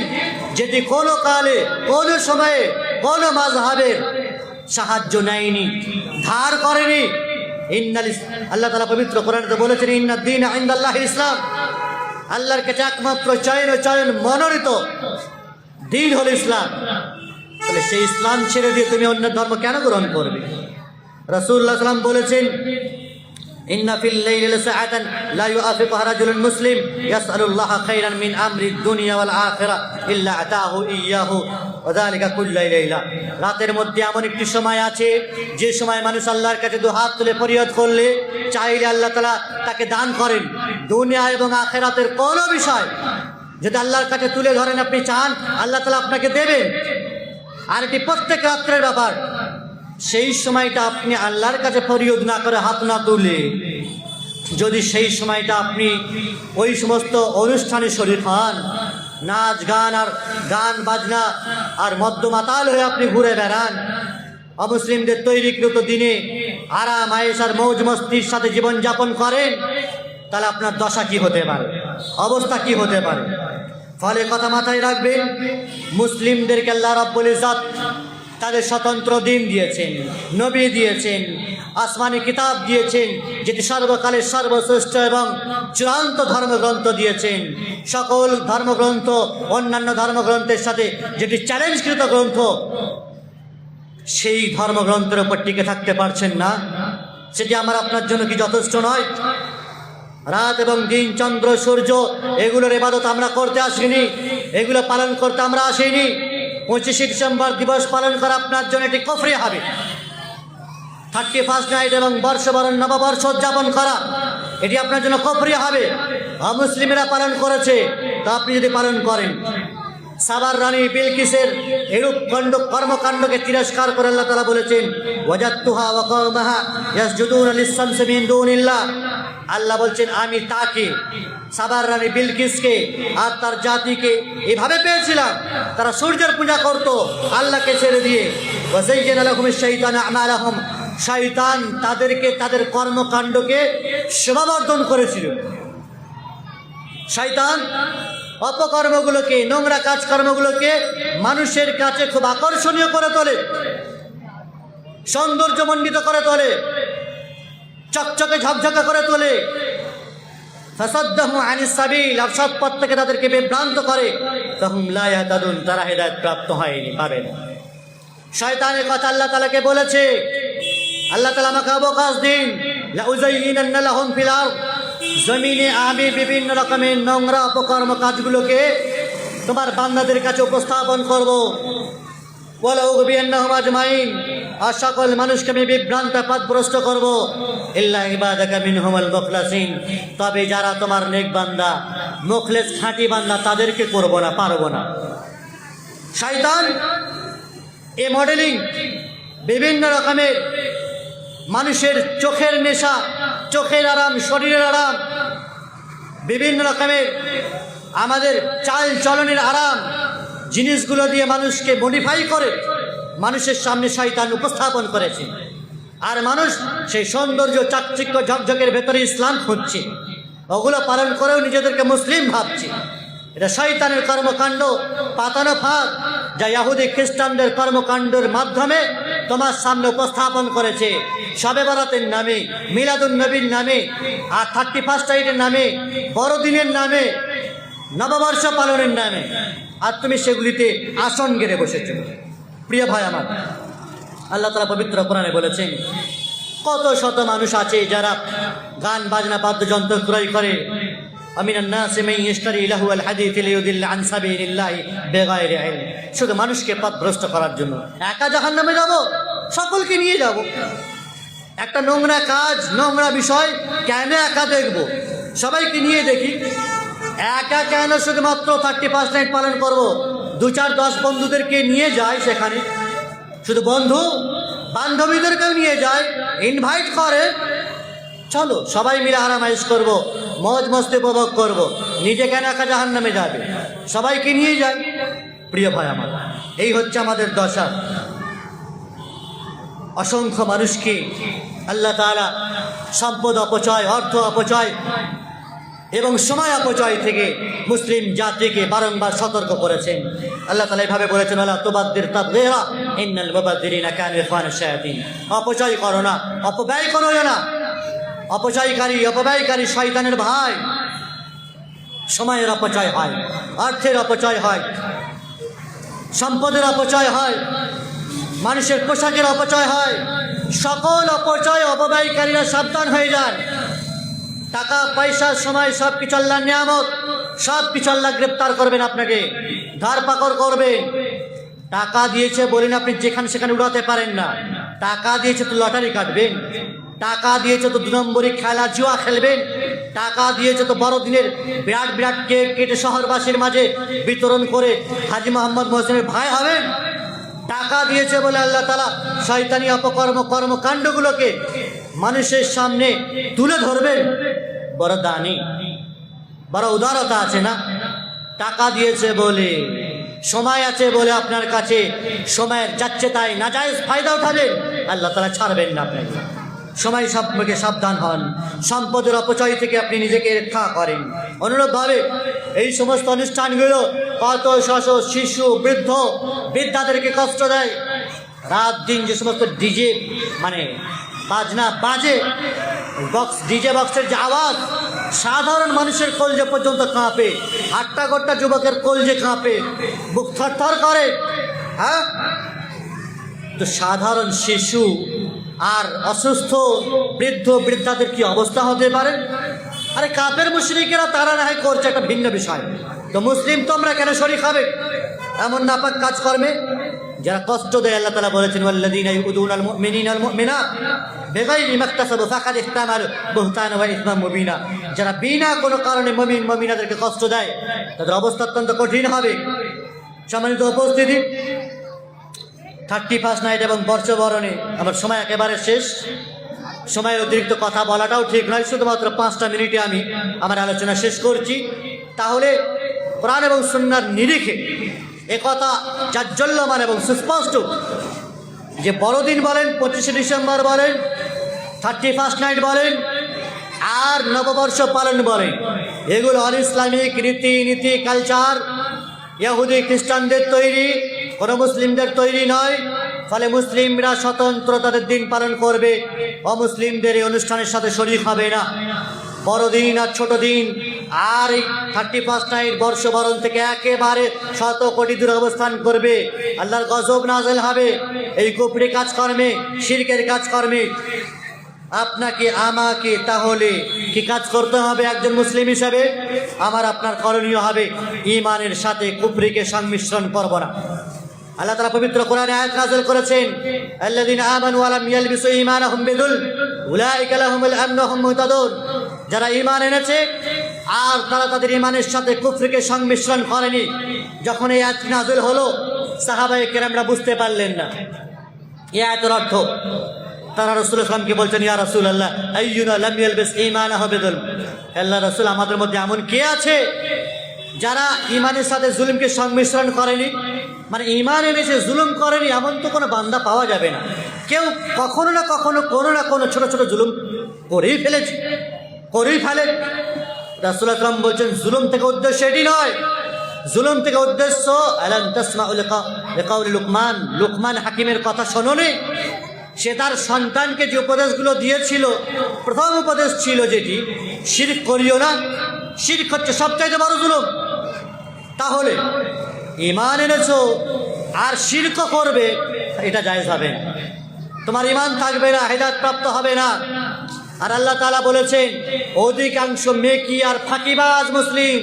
যেটি কোনো কালে, কোনো সময়ে, কোনো মাযহাবের সাহায্য নেয়নি, ধার করেনি। আল্লাহ তাআলা পবিত্র কোরআনে বলেছেন, ইন্নাদ দীনা ইনদাল্লাহিল ইসলাম, আল্লাহর কাছে একমাত্র চয়ন মনোনীত দিন হলো ইসলাম। তাহলে সেই ইসলাম ছেড়ে দিয়ে তুমি অন্য ধর্ম কেন গ্রহণ করবে? রাসূলুল্লাহ সাল্লাল্লাহু আলাইহি ওয়াসাল্লাম বলেছেন, ইন্না ফিল লাইলি লাসাআতান লা ইউআফিকুহা রাজুলুন মুসলিম ইয়াসআলুল্লাহা খায়রান মিন আমরিদ দুনিয়া ওয়াল আখিরাহ ইল্লা আতাহু ইয়াহু ওয়াযালিকা কুল্লা লাইলা। রাতের মধ্যে এমন একটি সময় আছে যে সময় মানুষ আল্লাহর কাছে দু হাত তুলে ফরিয়াদ করলে চাইলে আল্লাহ তাআলা তাকে দান করেন। দুনিয়া এবং আখিরাতের কোনো বিষয় যদি আল্লাহর কাছে তুলে ধরেন, আপনি চান, আল্লাহ তাআলা আপনাকে দেবেন। আর এটি প্রত্যেক রাত্রের ব্যাপার। সেই সময়টা আপনি আল্লাহর কাছে ফরিয়াদ না করে, হাত না তুলে, যদি সেই সময়টা আপনি ওই সমস্ত অনুষ্ঠানে শরীক হন, নাচ গান আর গান বাজনা আর মদ্য মাতাল হয়ে আপনি ঘুরে বেড়ান, অমুসলিমদের তৈরিকৃত দিনে আরাম আয়েশ আর মৌজ মস্তির সাথে জীবনযাপন করেন, তাহলে আপনার দশা কি হতে পারে, অবস্থা কি হতে পারে। ফলে কথা মাথায় রাখবেন, মুসলিমদেরকে আল্লাহ রাব্বুল ইজ্জত তাদের স্বতন্ত্র দিন দিয়েছেন, নবী দিয়েছেন, আসমানি কিতাব দিয়েছেন, যেটি সর্বকালের সর্বশ্রেষ্ঠ এবং চূড়ান্ত ধর্মগ্রন্থ দিয়েছেন। সকল ধর্মগ্রন্থ অন্যান্য ধর্মগ্রন্থের সাথে যেটি চ্যালেঞ্জকৃত গ্রন্থ, সেই ধর্মগ্রন্থের উপর টিকে থাকতে পারছেন না, সেটি আমার আপনার জন্য কি যথেষ্ট নয়? রাত এবং দিন, চন্দ্র সূর্য, এগুলোর ইবাদত আমরা করতে আসিনি, এগুলো পালন করতে আমরা আসিনি। 25শে ডিসেম্বর দিবস পালন করা আপনার জন্য এটি কুফরি হবে। 31st নাইট এবং বর্ষবরণ নববর্ষ উদযাপন করা, এটি আপনার জন্য কুফরি হবে। অমুসলিমেরা পালন করেছে, তা আপনি যদি পালন করেন। সাবার রানী বিলকিসের এরূপ কর্মকাণ্ডকে তিরস্কার করে আল্লাহ তাআলা বলেছেন, ওয়াজাদতুহা ওয়া কওমাহা ইয়াসজুদুনা লিশ-শামসি মিন দুনিল্লাহ। আল্লাহ বলছেন, আমি তাকে, সাবার রানী বিলকিসকে আর তার জাতিকে এভাবে পেয়েছিলাম, তারা সূর্যের পূজা করত আল্লাহকে ছেড়ে দিয়ে। ওয়াযায়্যানা লাহুমিশ শাইতানু আমালাহুম, শয়তান তাদেরকে তাদের কর্মকাণ্ডকে শোভাবর্ধন করেছিল। শয়তান অপকর্মগুলোকে, নোংরা কাজকর্মগুলোকে মানুষের কাছে খুব আকর্ষণীয় করে তোলে, সৌন্দর্যমণ্ডিত করে তোলে, চকচকে ঝকঝকে করে তোলে। ফাসাদ্দাহু আনিস সাবিল, আর সৎ পথ থেকে তাদেরকে বিভ্রান্ত করে। ফাহুম লা ইয়াহতাদুন, তারা হেদায়েত প্রাপ্ত হয়নি, পাবে না। শয়তানের কথা আল্লাহ তাআলাকে বলেছে, আল্লাহ তাআলা আমাকে অবকাশ দিন, লা উযায়্যিনান্না লাহুম ফিল আরদ, জমিনে আমি বিভিন্ন রকমের নোংরা অপকর্ম কাজগুলোকে তোমার বান্দাদের কাছে উপস্থাপন করব। ওয়ালা উগবিয়ান্নাহুম আজমাইন, আর সকল মানুষকে আমি বিভ্রান্ত পথভ্রষ্ট করব। ইল্লা ইবাদাকা মিনহুমুল মুখলাসিন, তবে যারা তোমার নেক বান্দা, মুখলেস খাঁটি বান্দা, তাদেরকে করব না, পারবো না। শয়তান এ মডেলিং, বিভিন্ন রকমের মানুষের চোখের নেশা, চোখের আরাম, শরীরের আরাম, বিভিন্ন রকমের আমাদের চাল চলনের আরাম জিনিসগুলো দিয়ে মানুষকে মডিফাই করে মানুষের সামনে শয়তান উপস্থাপন করেছে। আর মানুষ সেই সৌন্দর্য, চাকচিক্য, ঝকঝকের ভেতরে ইসলাম খুঁজছে, ওগুলো পালন করেও নিজেদেরকে মুসলিম ভাবছে। এটা শয়তানের কর্মকাণ্ড, পাতানো ফাঁদ, যা ইহুদি খ্রিস্টানদের কর্মকাণ্ডের মাধ্যমে তোমার সামনে উপস্থাপন করেছে। শবে বরাতের নামে, মিলাদুন নবীর নামে, আর 31st নাইটের নামে, বড়দিনের নামে, নববর্ষ পালনের নামে, আর তুমি সেগুলিতে আসন গেড়ে বসেছ। প্রিয় ভাই আমার, আল্লাহ তাআলা পবিত্র কোরআনে বলেছেন, কত শত মানুষ আছে যারা গান বাজনা বাদ্যযন্ত্র ক্রয় করে। আমিনান নাসি মান ইশতারি লাহুল হাদিস লিয়ুদিল্লা আন সাবিলিল্লাহি বিগাইরি ইলম, শুধু মানুষকে পথভ্রষ্ট করার জন্য। একা জাহান্নামে যাব, সকলকে নিয়ে যাব। একটা নোংরা কাজ, নোংরা বিষয় কেন একা দেখব? সবাইকে নিয়ে দেখি। একা কেন শুধুমাত্র 31st নাইট পালন করব? 2-4-10 বন্ধুদেরকে নিয়ে যায় সেখানে, শুধু বন্ধু বান্ধবীদেরকেও নিয়ে যায়, ইনভাইট করে, চলো সবাই মিলে আরামাইশ করবো, মজ মস্তি উপভোগ করবো। নিজে কেন একা জাহান্নামে যাবে? সবাইকে নিয়ে যায়। প্রিয় ভাই আমার, এই হচ্ছে আমাদের দশা। অসংখ্য মানুষকে আল্লাহ তাআলা সম্পদ অপচয়, অর্থ অপচয় এবং সময় অপচয় থেকে মুসলিম জাতিকে বারংবার সতর্ক করেছেন। আল্লাহ তাআলা এভাবে বলেছেন, ওয়ালা তুবাদ্দির তাবযীরা ইন্নাল মুবাদ্দিরিনা কানু ইখওয়ানাশ শায়াতিন। অপচয় করো না, অপব্যয় করো না। অপব্যয়কারী শয়তানের ভাই। সময়ের অপচয় হয়, অর্থের অপচয় হয়, সম্পদের অপচয় হয়, মানুষের পোশাকের অপচয় হয়। সকল অপচয় অপব্যয়কারীরা সাবধান হয়ে যান। টাকা পয়সা, সময় সব কিছু আল্লাহর নিয়ামত, সব কিছু আল্লাহ গ্রেপ্তার করবেন, আপনাকে ধার পাকড় করবেন। টাকা দিয়েছে বলেন আপনি যেখানে সেখানে উড়াতে পারেন না। টাকা দিয়েছে তো লটারি কাটবেন, টাকা দিয়েছে তো 2 নম্বরই খেলা জুয়া খেলবেন, টাকা দিয়েছে তো বড়দিনের বিরাট বিরাট কেক কেটে শহরবাসীর মাঝে বিতরণ করে হাজী মোহাম্মদ মহসিনের ভাই হবেন। টাকা দিয়েছে বলে আল্লাহ তাআলা শয়তানি অপকর্ম কর্মকাণ্ডগুলোকে মানুষের সামনে তুলে ধরবেন। বড় দানি, বড় উদারতা আছে না? টাকা দিয়েছে বলে, সময় আছে বলে আপনার কাছে সময়ের যাচ্ছে তাই নাজায়েজ ফায়দা উঠাবেন, আল্লাহ তাআলা ছাড়বেন না আপনাকে। সময় সম্পর্কে সাবধান হন, সম্পদের অপচয় থেকে আপনি নিজেকে রক্ষা করেন। অনুরূপভাবে এই সমস্ত অনুষ্ঠানগুলো কত শত শিশু বৃদ্ধ বৃদ্ধাদেরকে কষ্ট দেয়। রাত দিন যে সমস্ত ডিজে মানে বাজনা বাজে, বক্স ডিজে বক্সের যে আওয়াজ সাধারণ মানুষের কলজে পর্যন্ত কাঁপে, হাট্টা গোট্টা যুবকের কলজে কাঁপে, বুক থরথর করে। হ্যাঁ, তো সাধারণ শিশু আর অসুস্থ বৃদ্ধ বৃদ্ধাদের কি অবস্থা হতে পারে? আরে কাফের মুশরিকেরা তারা না হয় করছে, একটা ভিন্ন বিষয়, তো মুসলিম তোমরা কেন শরীক হবে এমন নাপাক কাজকর্মে? যারা কষ্ট দেয়, আল্লাহ তাআলা বলেছেন ওয়াল্লাযীনা ইউযুনাল মুমিনিনা ওয়াল মুমিনাত বিগাইরি মাকতাসাবু ফাকাদ ইহতামালু বুহতানা ওয়া ইসমান মুবিনা। যারা বিনা কোনো কারণে মুমিন মুমিনাদেরকে কষ্ট দেয় তাদের অবস্থা অত্যন্ত কঠিন হবে। সম্মানিত উপস্থিতি, 31 নাইট এবং বর্ষবরণে আমার সময় একেবারে শেষ। সময়ের অতিরিক্ত কথা বলাটাও ঠিক নয়, শুধুমাত্র 5টা মিনিটে আমি আমার আলোচনা শেষ করছি। তাহলে কোরআন এবং সুন্নাহর নিরিখে একথা জাজ্জল্যমান এবং সুস্পষ্ট যে বড়দিন বলেন, 25শে ডিসেম্বর বলেন, 31 নাইট বলেন, আর নববর্ষ পালন বলেন, এগুলো অন ইসলামিক রীতিনীতি কালচার, ইহুদি খ্রিস্টানদের তৈরি, কোনো মুসলিমদের তৈরি নয়। ফলে মুসলিমরা স্বতন্ত্র তাদের দিন পালন করবে, অমুসলিমদের এই অনুষ্ঠানের সাথে শরীক হবে না। বড়দিন আর ছোট দিন আর এই 31 নাইট বর্ষবরণ থেকে একেবারে 100 কোটি দূরে অবস্থান করবে। আল্লাহর গজব নাযিল হবে এই কুফরি কাজকর্মে, শিরকের কাজকর্মে। আপনাকে আমাকে তাহলে কি কাজ করতে হবে একজন মুসলিম হিসাবে? আমার আপনার করণীয় হবে ঈমানের সাথে কুফরিকে সংমিশ্রণ করব না। আল্লাহ তাআলা পবিত্র কোরআনে আয়াত নাযিল করেছেন, আল্লাযীনা আমানু ওয়া লাম ইয়ালবিসু ঈমানাহুম বিযুলম উলাইকা লাহুমুল আমনু ওয়া হুম মুহতাদুন। যারা ঈমান এনেছে আর তারা তাদের ঈমানের সাথে কুফরিকে সংমিশ্রণ করেনি। যখন এই আয়াত নাযিল হলো, সাহাবায়ে কেরামরা বুঝতে পারলেন না এই আয়াতের অর্থ। তারা রাসূল সাল্লাল্লাহু আলাইহি ওয়াসাল্লামকে বলছেন, ইয়া রাসূলুল্লাহ আইয়ুনা লাম ইয়ালবিস ঈমানাহু বিযুলম। আল্লাহর রাসূল, আমাদের মধ্যে এমন কে আছে যারা ঈমানের সাথে জুলুমকে সংমিশ্রণ করেনি? মানে ঈমান এনেছে জুলুম করেনি এমন তো কোনো বান্দা পাওয়া যাবে না। কেউ কখনো না কখনো কোনো না কোনো ছোট ছোট জুলুম করেই ফেলে। রাসূলুল্লাহ সাল্লাল্লাহু আলাইহি ওয়াসাল্লাম বলছেন, জুলুম থেকে উদ্দেশ্য এটি নয়। জুলুম থেকে উদ্দেশ্য আলাম তাসমাউ লিকাউলি লুকমান। লুকমান হাকিমের কথা শোনোনি? সে তার সন্তানকে যে উপদেশগুলো দিয়েছিল, প্রথম উপদেশ ছিল যেটি, শিরক করিও না। শিরক হচ্ছে সবচাইতে বড় জুলুম। তাহলে ঈমান এনেছো আর শিরক করবে, এটা জায়েজ হবে না। তোমার ঈমান থাকবে না, হেদায়েত প্রাপ্ত হবে না। আর আল্লাহ তাআলা বলেছেন, অধিকাংশ মেকি আর ফাঁকিবাজ মুসলিম,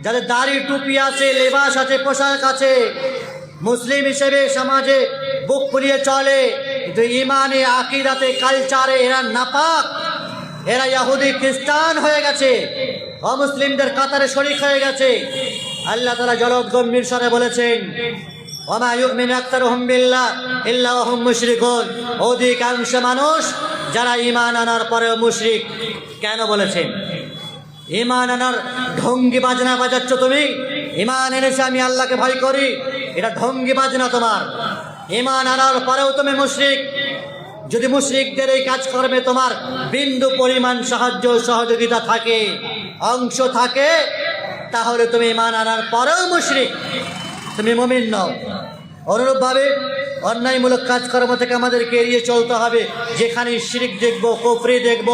যাদের দাড়ি টুপি আছে, লেবাস আছে, পোশাক আছে, মুসলিম হিসেবে সমাজে বুক ফুলিয়ে চলে, কিন্তু ঈমানে আকীদাতে কালচারে এরা নাপাক, এরা ইহুদি খ্রিস্টান হয়ে গেছে, অমুসলিমদের কাতারে শরীক হয়ে গেছে। আল্লাহ তাআলা জলদ গম্ভীর স্বরে বলেছেন, ওয়া মা ইউমিনু আকতারুহুম বিল্লাহ ইল্লা ওয়া হুম মুশরিকুন। অধিকাংশ মানুষ যারা ঈমান আনার পরেও মুশরিক। কেন বলেছেন? ঈমান আনার ঢঙ্গি বাজনা বাজাচ্ছ তুমি। ঈমান এনেছে আমি আল্লাহকে ভয় করি, এটা ঢঙ্গি বাজনা তোমার। ঈমান আনার পরেও তুমি মুশরিক। যদি মুশরিকদের এই কাজ করবে তোমার বিন্দু পরিমাণ সাহায্য সহযোগিতা থাকে, অংশ থাকে, তাহলে তুমি ঈমান আনার পরেও মুশরিক, তুমি মুমিন নও। অনুরূপভাবে অন্যায়মূলক কাজকর্ম থেকে আমাদেরকে এড়িয়ে চলতে হবে। যেখানে শিরক দেখব, কুফরি দেখব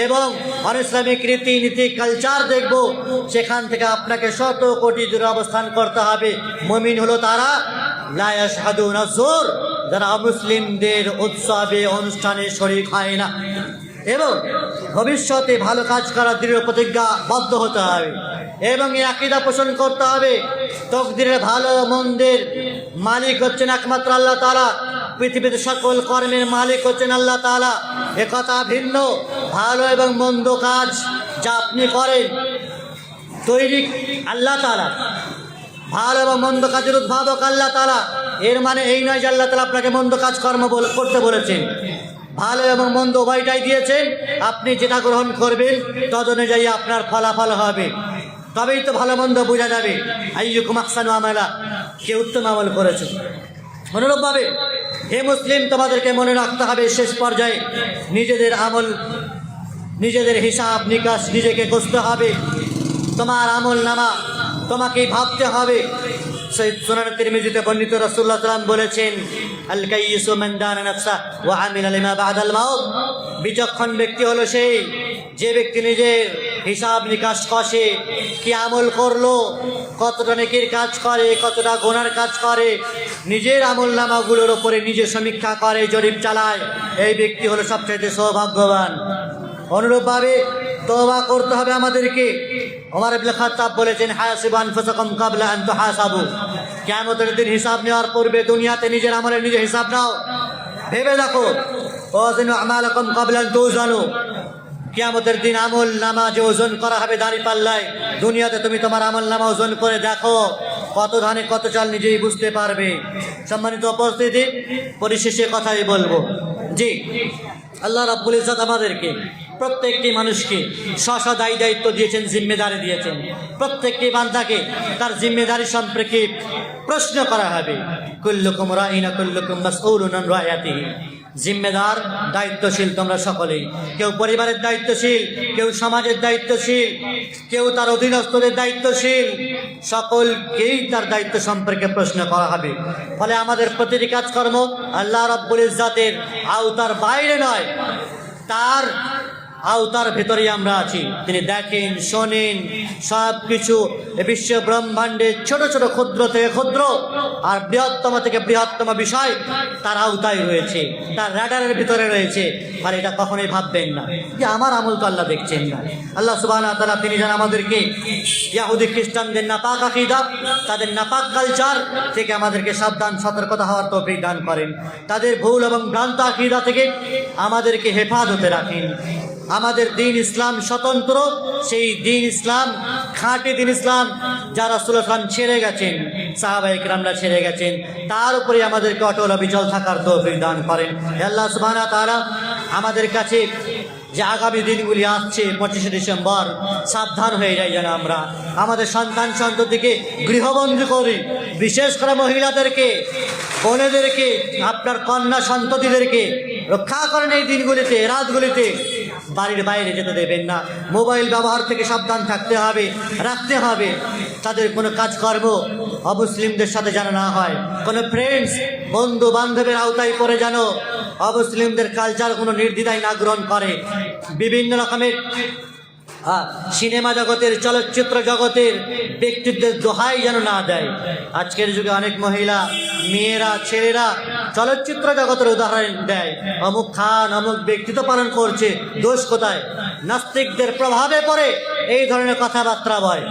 এবং অনিসলামিক রীতিনীতি কালচার দেখব, সেখান থেকে আপনাকে 100 কোটি দূরে অবস্থান করতে হবে। মুমিন হলো তারা লা ইয়াশহাদুনা যুর, যারা মুসলিমদের উৎসবে অনুষ্ঠানে শরীক হয় না, এবং ভবিষ্যতে ভালো কাজ করার দৃঢ় প্রতিজ্ঞাবদ্ধ হতে হবে এবং এই আকীদা পোষণ করতে হবে তকদিরের ভালো মন্দের মালিক হচ্ছেন একমাত্র আল্লাহ তাআলা। পৃথিবীতে সকল কর্মের মালিক হচ্ছেন আল্লাহ তাআলা। একথা ভিন্ন। ভালো এবং মন্দ কাজ যা আপনি করেন তৈরি আল্লাহ তাআলা, ভালো এবং মন্দ কাজের উদ্ভাবক আল্লাহ তাআলা। এর মানে এই নয় যে আল্লাহ তাআলা আপনাকে মন্দ কাজ করতে বলেছেন। ভালো এবং মন্দ উভয়টাই দিয়েছেন, আপনি যেটা গ্রহণ করবেন তদ অনুযায়ী আপনার ফলাফল হবে। তবেই তো ভালো মন্দ বোঝা যাবে। আইয়ুকুম আহসানু আমালা, কে উত্তম আমল করেছে। অনুরূপভাবে হে মুসলিম, তোমাদেরকে মনে রাখতে হবে শেষ পর্যায়ে নিজেদের আমল, নিজেদের হিসাব নিকাশ নিজেকে করতে হবে। তোমার আমল নামা তোমাকেই ভাবতে হবে। সেই সুনান তিরমিজিতে বর্ণিত রাসূলুল্লাহ সাল্লাল্লাহু আলাইহি ওয়াসাল্লাম বলেছেন, আল কাইয়িসু মান দানা নাফসা ওয়া আমিলা লিমা বা'দাল মাউত। বিচক্ষণ ব্যক্তি হলো সেই যে ব্যক্তি নিজের হিসাব নিকাশ কষে, কি আমল করলো, কতটা নেকির কাজ করে, কতটা গুনার কাজ করে, নিজের আমল নামাগুলোর উপরে নিজে সমীক্ষা করে, জরিপ চালায়। এই ব্যক্তি হলো সবচেয়ে সৌভাগ্যবান। অনুরূপভাবে তওবা করতে হবে আমাদেরকে। ওমর ইবনে খাত্তাব বলেছেন, হাসিবু আনফুসাকুম ক্বাবলা আন তুহাসাবু। কিয়ামতের দিন হিসাব নেওয়ার পূর্বে দুনিয়াতে নিজের আমলের নিজে হিসাব নাও, ভেবে দেখো। ওয়াজিনু আমালাকুম ক্বাবলা আন তুজানু। কিয়ামতের দিন আমল নামা যে ওজন করা হবে দাঁড়িপাল্লায়, দুনিয়াতে তুমি তোমার আমল নামা ওজন করে দেখো, কত ধানে কত চাল নিজেই বুঝতে পারবে। সম্মানিত উপস্থিতি, পরিশেষে কথাই বলবো, জি আল্লাহ রাব্বুল ইজ্জত আমাদেরকে প্রত্যেকটি মানুষকে স্ব দায়িত্ব দিয়েছেন, জিম্মেদারি দিয়েছেন। প্রত্যেকটি বান্দাকে তার জিম্মেদারি সম্পর্কে প্রশ্ন করা হবে। কুল্লুকুম রাইন ওয়া কুল্লুকুম মাসউলুন আন রায়াতিহি। জিম্মেদার, দায়িত্বশীল তোমরা সকলেই। কেউ পরিবারের দায়িত্বশীল, কেউ সমাজের দায়িত্বশীল, কেউ তার অধীনস্থদের দায়িত্বশীল। সকলকেই তার দায়িত্ব সম্পর্কে প্রশ্ন করা হবে। ফলে আমাদের প্রতিটি কাজকর্ম আল্লাহ রাব্বুল ইজ্জতের আওতার বাইরে নয়, তার আওতার ভেতরেই আমরা আছি। তিনি দেখেন, শোনেন সব কিছু। বিশ্ব ব্রহ্মাণ্ডের ছোট ছোট ক্ষুদ্র থেকে ক্ষুদ্র আর বৃহত্তম থেকে বৃহত্তম বিষয় তার আওতায় রয়েছে, তার রাডারের ভিতরে রয়েছে। আর এটা কখনোই ভাববেন না যে আমার আমল তো আল্লাহ দেখছেন না। আল্লাহ সুবহানাহু ওয়া তাআলা তিনি যেন আমাদেরকে ইহুদি খ্রিস্টানদের নাপাক আকীদা, তাদের নাপাক কালচার থেকে আমাদেরকে সাবধান সতর্কতা হওয়ার তৌফিক দান করেন। তাদের ভুল এবং ভ্রান্ত আকীদা থেকে আমাদেরকে হেফাজতে রাখেন। আমাদের দিন ইসলাম স্বতন্ত্র, সেই দিন ইসলাম, খাঁটি দিন ইসলাম যা রাসূলুল্লাহ সাল্লাল্লাহু আলাইহি ওয়াসাল্লাম ছেড়ে গেছেন, সাহাবায়ে কেরামরা ছেড়ে গেছেন, তার উপরে আমাদেরকে অটল অবিচল থাকার তৌফিক দান করেন। আল্লাহ সুবহানাহু ওয়া তাআলা আমাদের কাছে যে আগামী দিনগুলি আসছে 25শে ডিসেম্বর, সাবধান হয়ে যাই যেন আমরা আমাদের সন্তান সন্ততিকে গৃহবন্দী করি। বিশেষ করে মহিলাদেরকে, বোনেদেরকে, আপনার কন্যা সন্ততিদেরকে রক্ষা করেন। এই দিনগুলিতে, রাতগুলিতে বাড়ির বাইরে যেতে দেবেন না। মোবাইল ব্যবহার থেকে সাবধান থাকতে হবে, রাখতে হবে। তাদের কোনো কাজকর্ম অমুসলিমদের সাথে যেন না হয়, কোনো ফ্রেন্ডস, বন্ধু বান্ধবের আওতায় পড়ে যেন অমুসলিমদের কালচার কোনো নির্দ্বিধায় না গ্রহণ করে। বিভিন্ন রকমের সিনেমা জগতের, চলচ্চিত্র জগতের ব্যক্তিত্বের দোহাই যেন না দেয়। আজকের যুগে অনেক মহিলা, মেয়েরা, ছেলেরা চলচ্চিত্র জগতের উদাহরণ দেয়। অমুক খান, অমুক ব্যক্তিত্ব পালন করছে, দোষ কোথায়? নাস্তিকদের প্রভাবে পড়ে এই ধরনের কথাবার্তা বলে।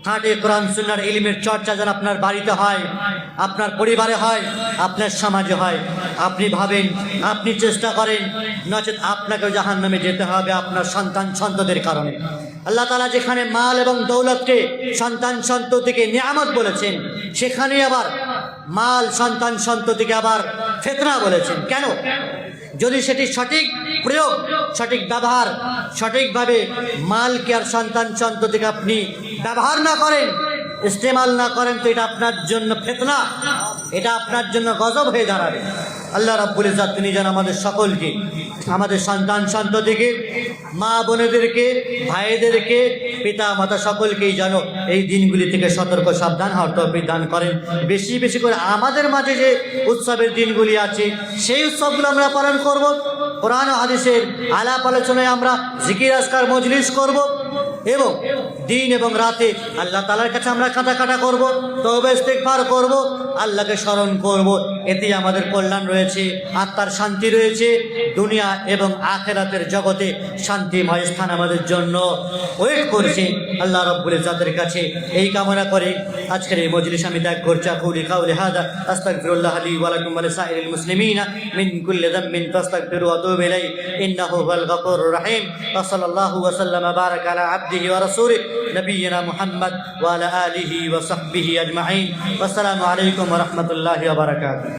খাঁটি কোরআন সুন্নাহর ইলমের চর্চা যেন আপনার বাড়িতে হয়, আপনার পরিবারে হয়, আপনার সমাজে হয়। আপনি ভাবেন, আপনি চেষ্টা করেন, নচেত আপনাকেও জাহান্নামে যেতে হবে আপনার সন্তান সন্ততির কারণে। আল্লাহ তাআলা যেখানে মাল এবং দৌলতকে সন্তান সন্ততিকে নিয়ামত বলেছেন, সেখানে আবার মাল, সন্তান সন্ততিকে আবার ফিতনা বলেছেন। কেন? যদি সেটি সঠিক প্রয়োগ, সঠিক ব্যবহার, সঠিকভাবে মালকে আর সন্তান সন্ততিকে আপনি ব্যবহার না করেন, ইস্তেমাল না করেন, তো এটা আপনার জন্য ফিতনা, এটা আপনার জন্য গজব হয়ে দাঁড়াবে। আল্লাহ রাব্বুল ইজ্জত তিনি যেন আমাদের সকলকে, আমাদের সন্তান সন্ততিকে, মা বোনেদেরকে, ভাইদেরকে, পিতা মাতা সকলকেই যেন এই দিনগুলি থেকে সতর্ক সাবধান হওয়ার তৌফিক দান করেন। বেশি বেশি করে আমাদের মাঝে যে উৎসবের দিনগুলি আছে, সেই উৎসবগুলো আমরা পালন করব। কোরআন ও হাদিসের আলাপ আলোচনায় আমরা জিকির আজকার মজলিস করব এবং দিন এবং রাতে আল্লাহ তাআলার কাছে আমরা কাটা করব, তওবা ইস্তিগফার করব, আল্লাহকে স্মরণ করব। এতে আমাদের কল্যাণ রয়েছে, আত্মার শান্তি রয়েছে, দুনিয়া এবং আখিরাতের জগতে শান্তিময় স্থান আমাদের জন্য ওয়েট করছে। আল্লাহ রাব্বুল ইজ্জতের কাছে এই কামনা করে আজকের এই মজলিস আমি ত্যাগ করছি। আকুলি কাউলি হাযা আস্তাগফিরুল্লাহ লি ওয়া লাকুম ওয়া লিসাইরিল মুসলিমিনা মিন কুল্লি যামবিন ফাস্তাগফিরু ওয়া তুবু ইলাইহি ইন্নাহু হুয়াল গফুরুর রাহিম। ওয়া সাল্লাল্লাহু ওয়া সাল্লামা বারাকা আলা আবদিহি ওয়া রাসূলিহি নবিয়িনা মুহাম্মদ ওয়া আলা আলিহি ওয়া সাহবিহি আজমাইন। ওয়াসসালামু আলাইকুম ওয়া রাহমাতুল্লাহি ওয়া বারাকাতুহু।